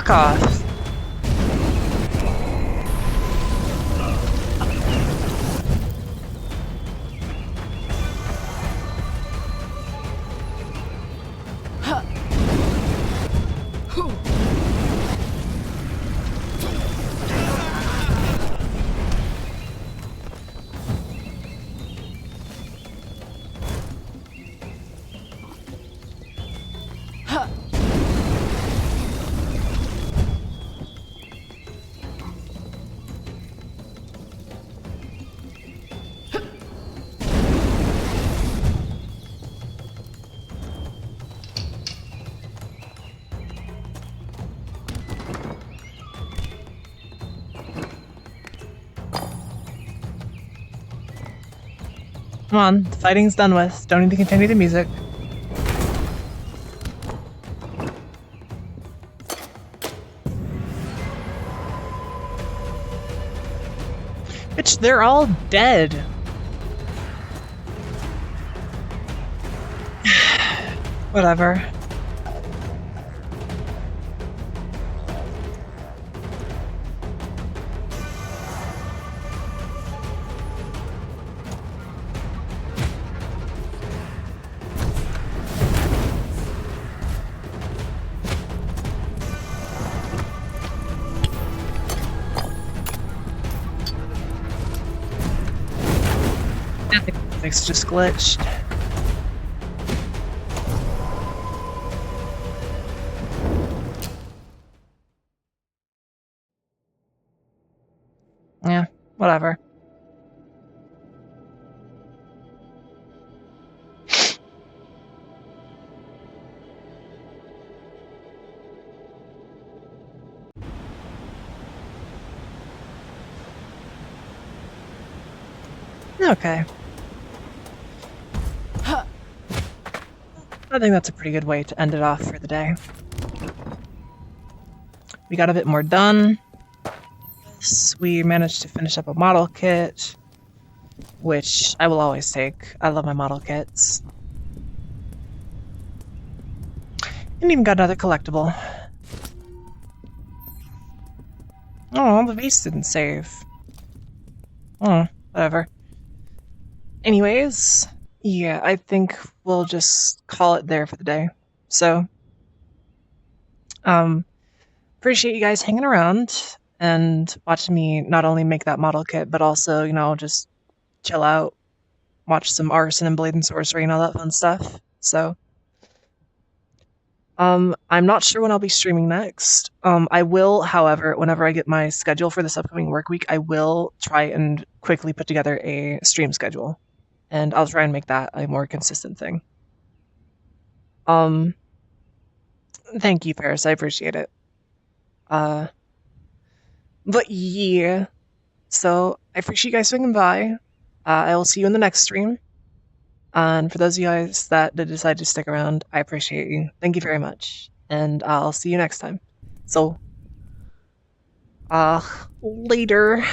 Fuck off. Come on, the fighting's done with. Don't need to continue the music. Bitch, they're all dead. Whatever. I think the music's just glitched. Yeah, whatever. Okay. I think that's a pretty good way to end it off for the day. We got a bit more done. We managed to finish up a model kit, which I will always take. I love my model kits. And even got another collectible. Oh, the beast didn't save. Oh, whatever. Anyways, yeah, I think we'll just call it there for the day. So, appreciate you guys hanging around and watching me not only make that model kit, but also, you know, just chill out, watch some Arson and Blade and Sorcery and all that fun stuff. So, I'm not sure when I'll be streaming next. I will, however, whenever I get my schedule for this upcoming work week, I will try and quickly put together a stream schedule. And I'll try and make that a more consistent thing. Thank you, Paris. I appreciate it. But yeah. So, I appreciate you guys swinging by. I will see you in the next stream. And for those of you guys that did decide to stick around, I appreciate you. Thank you very much. And I'll see you next time. So, later.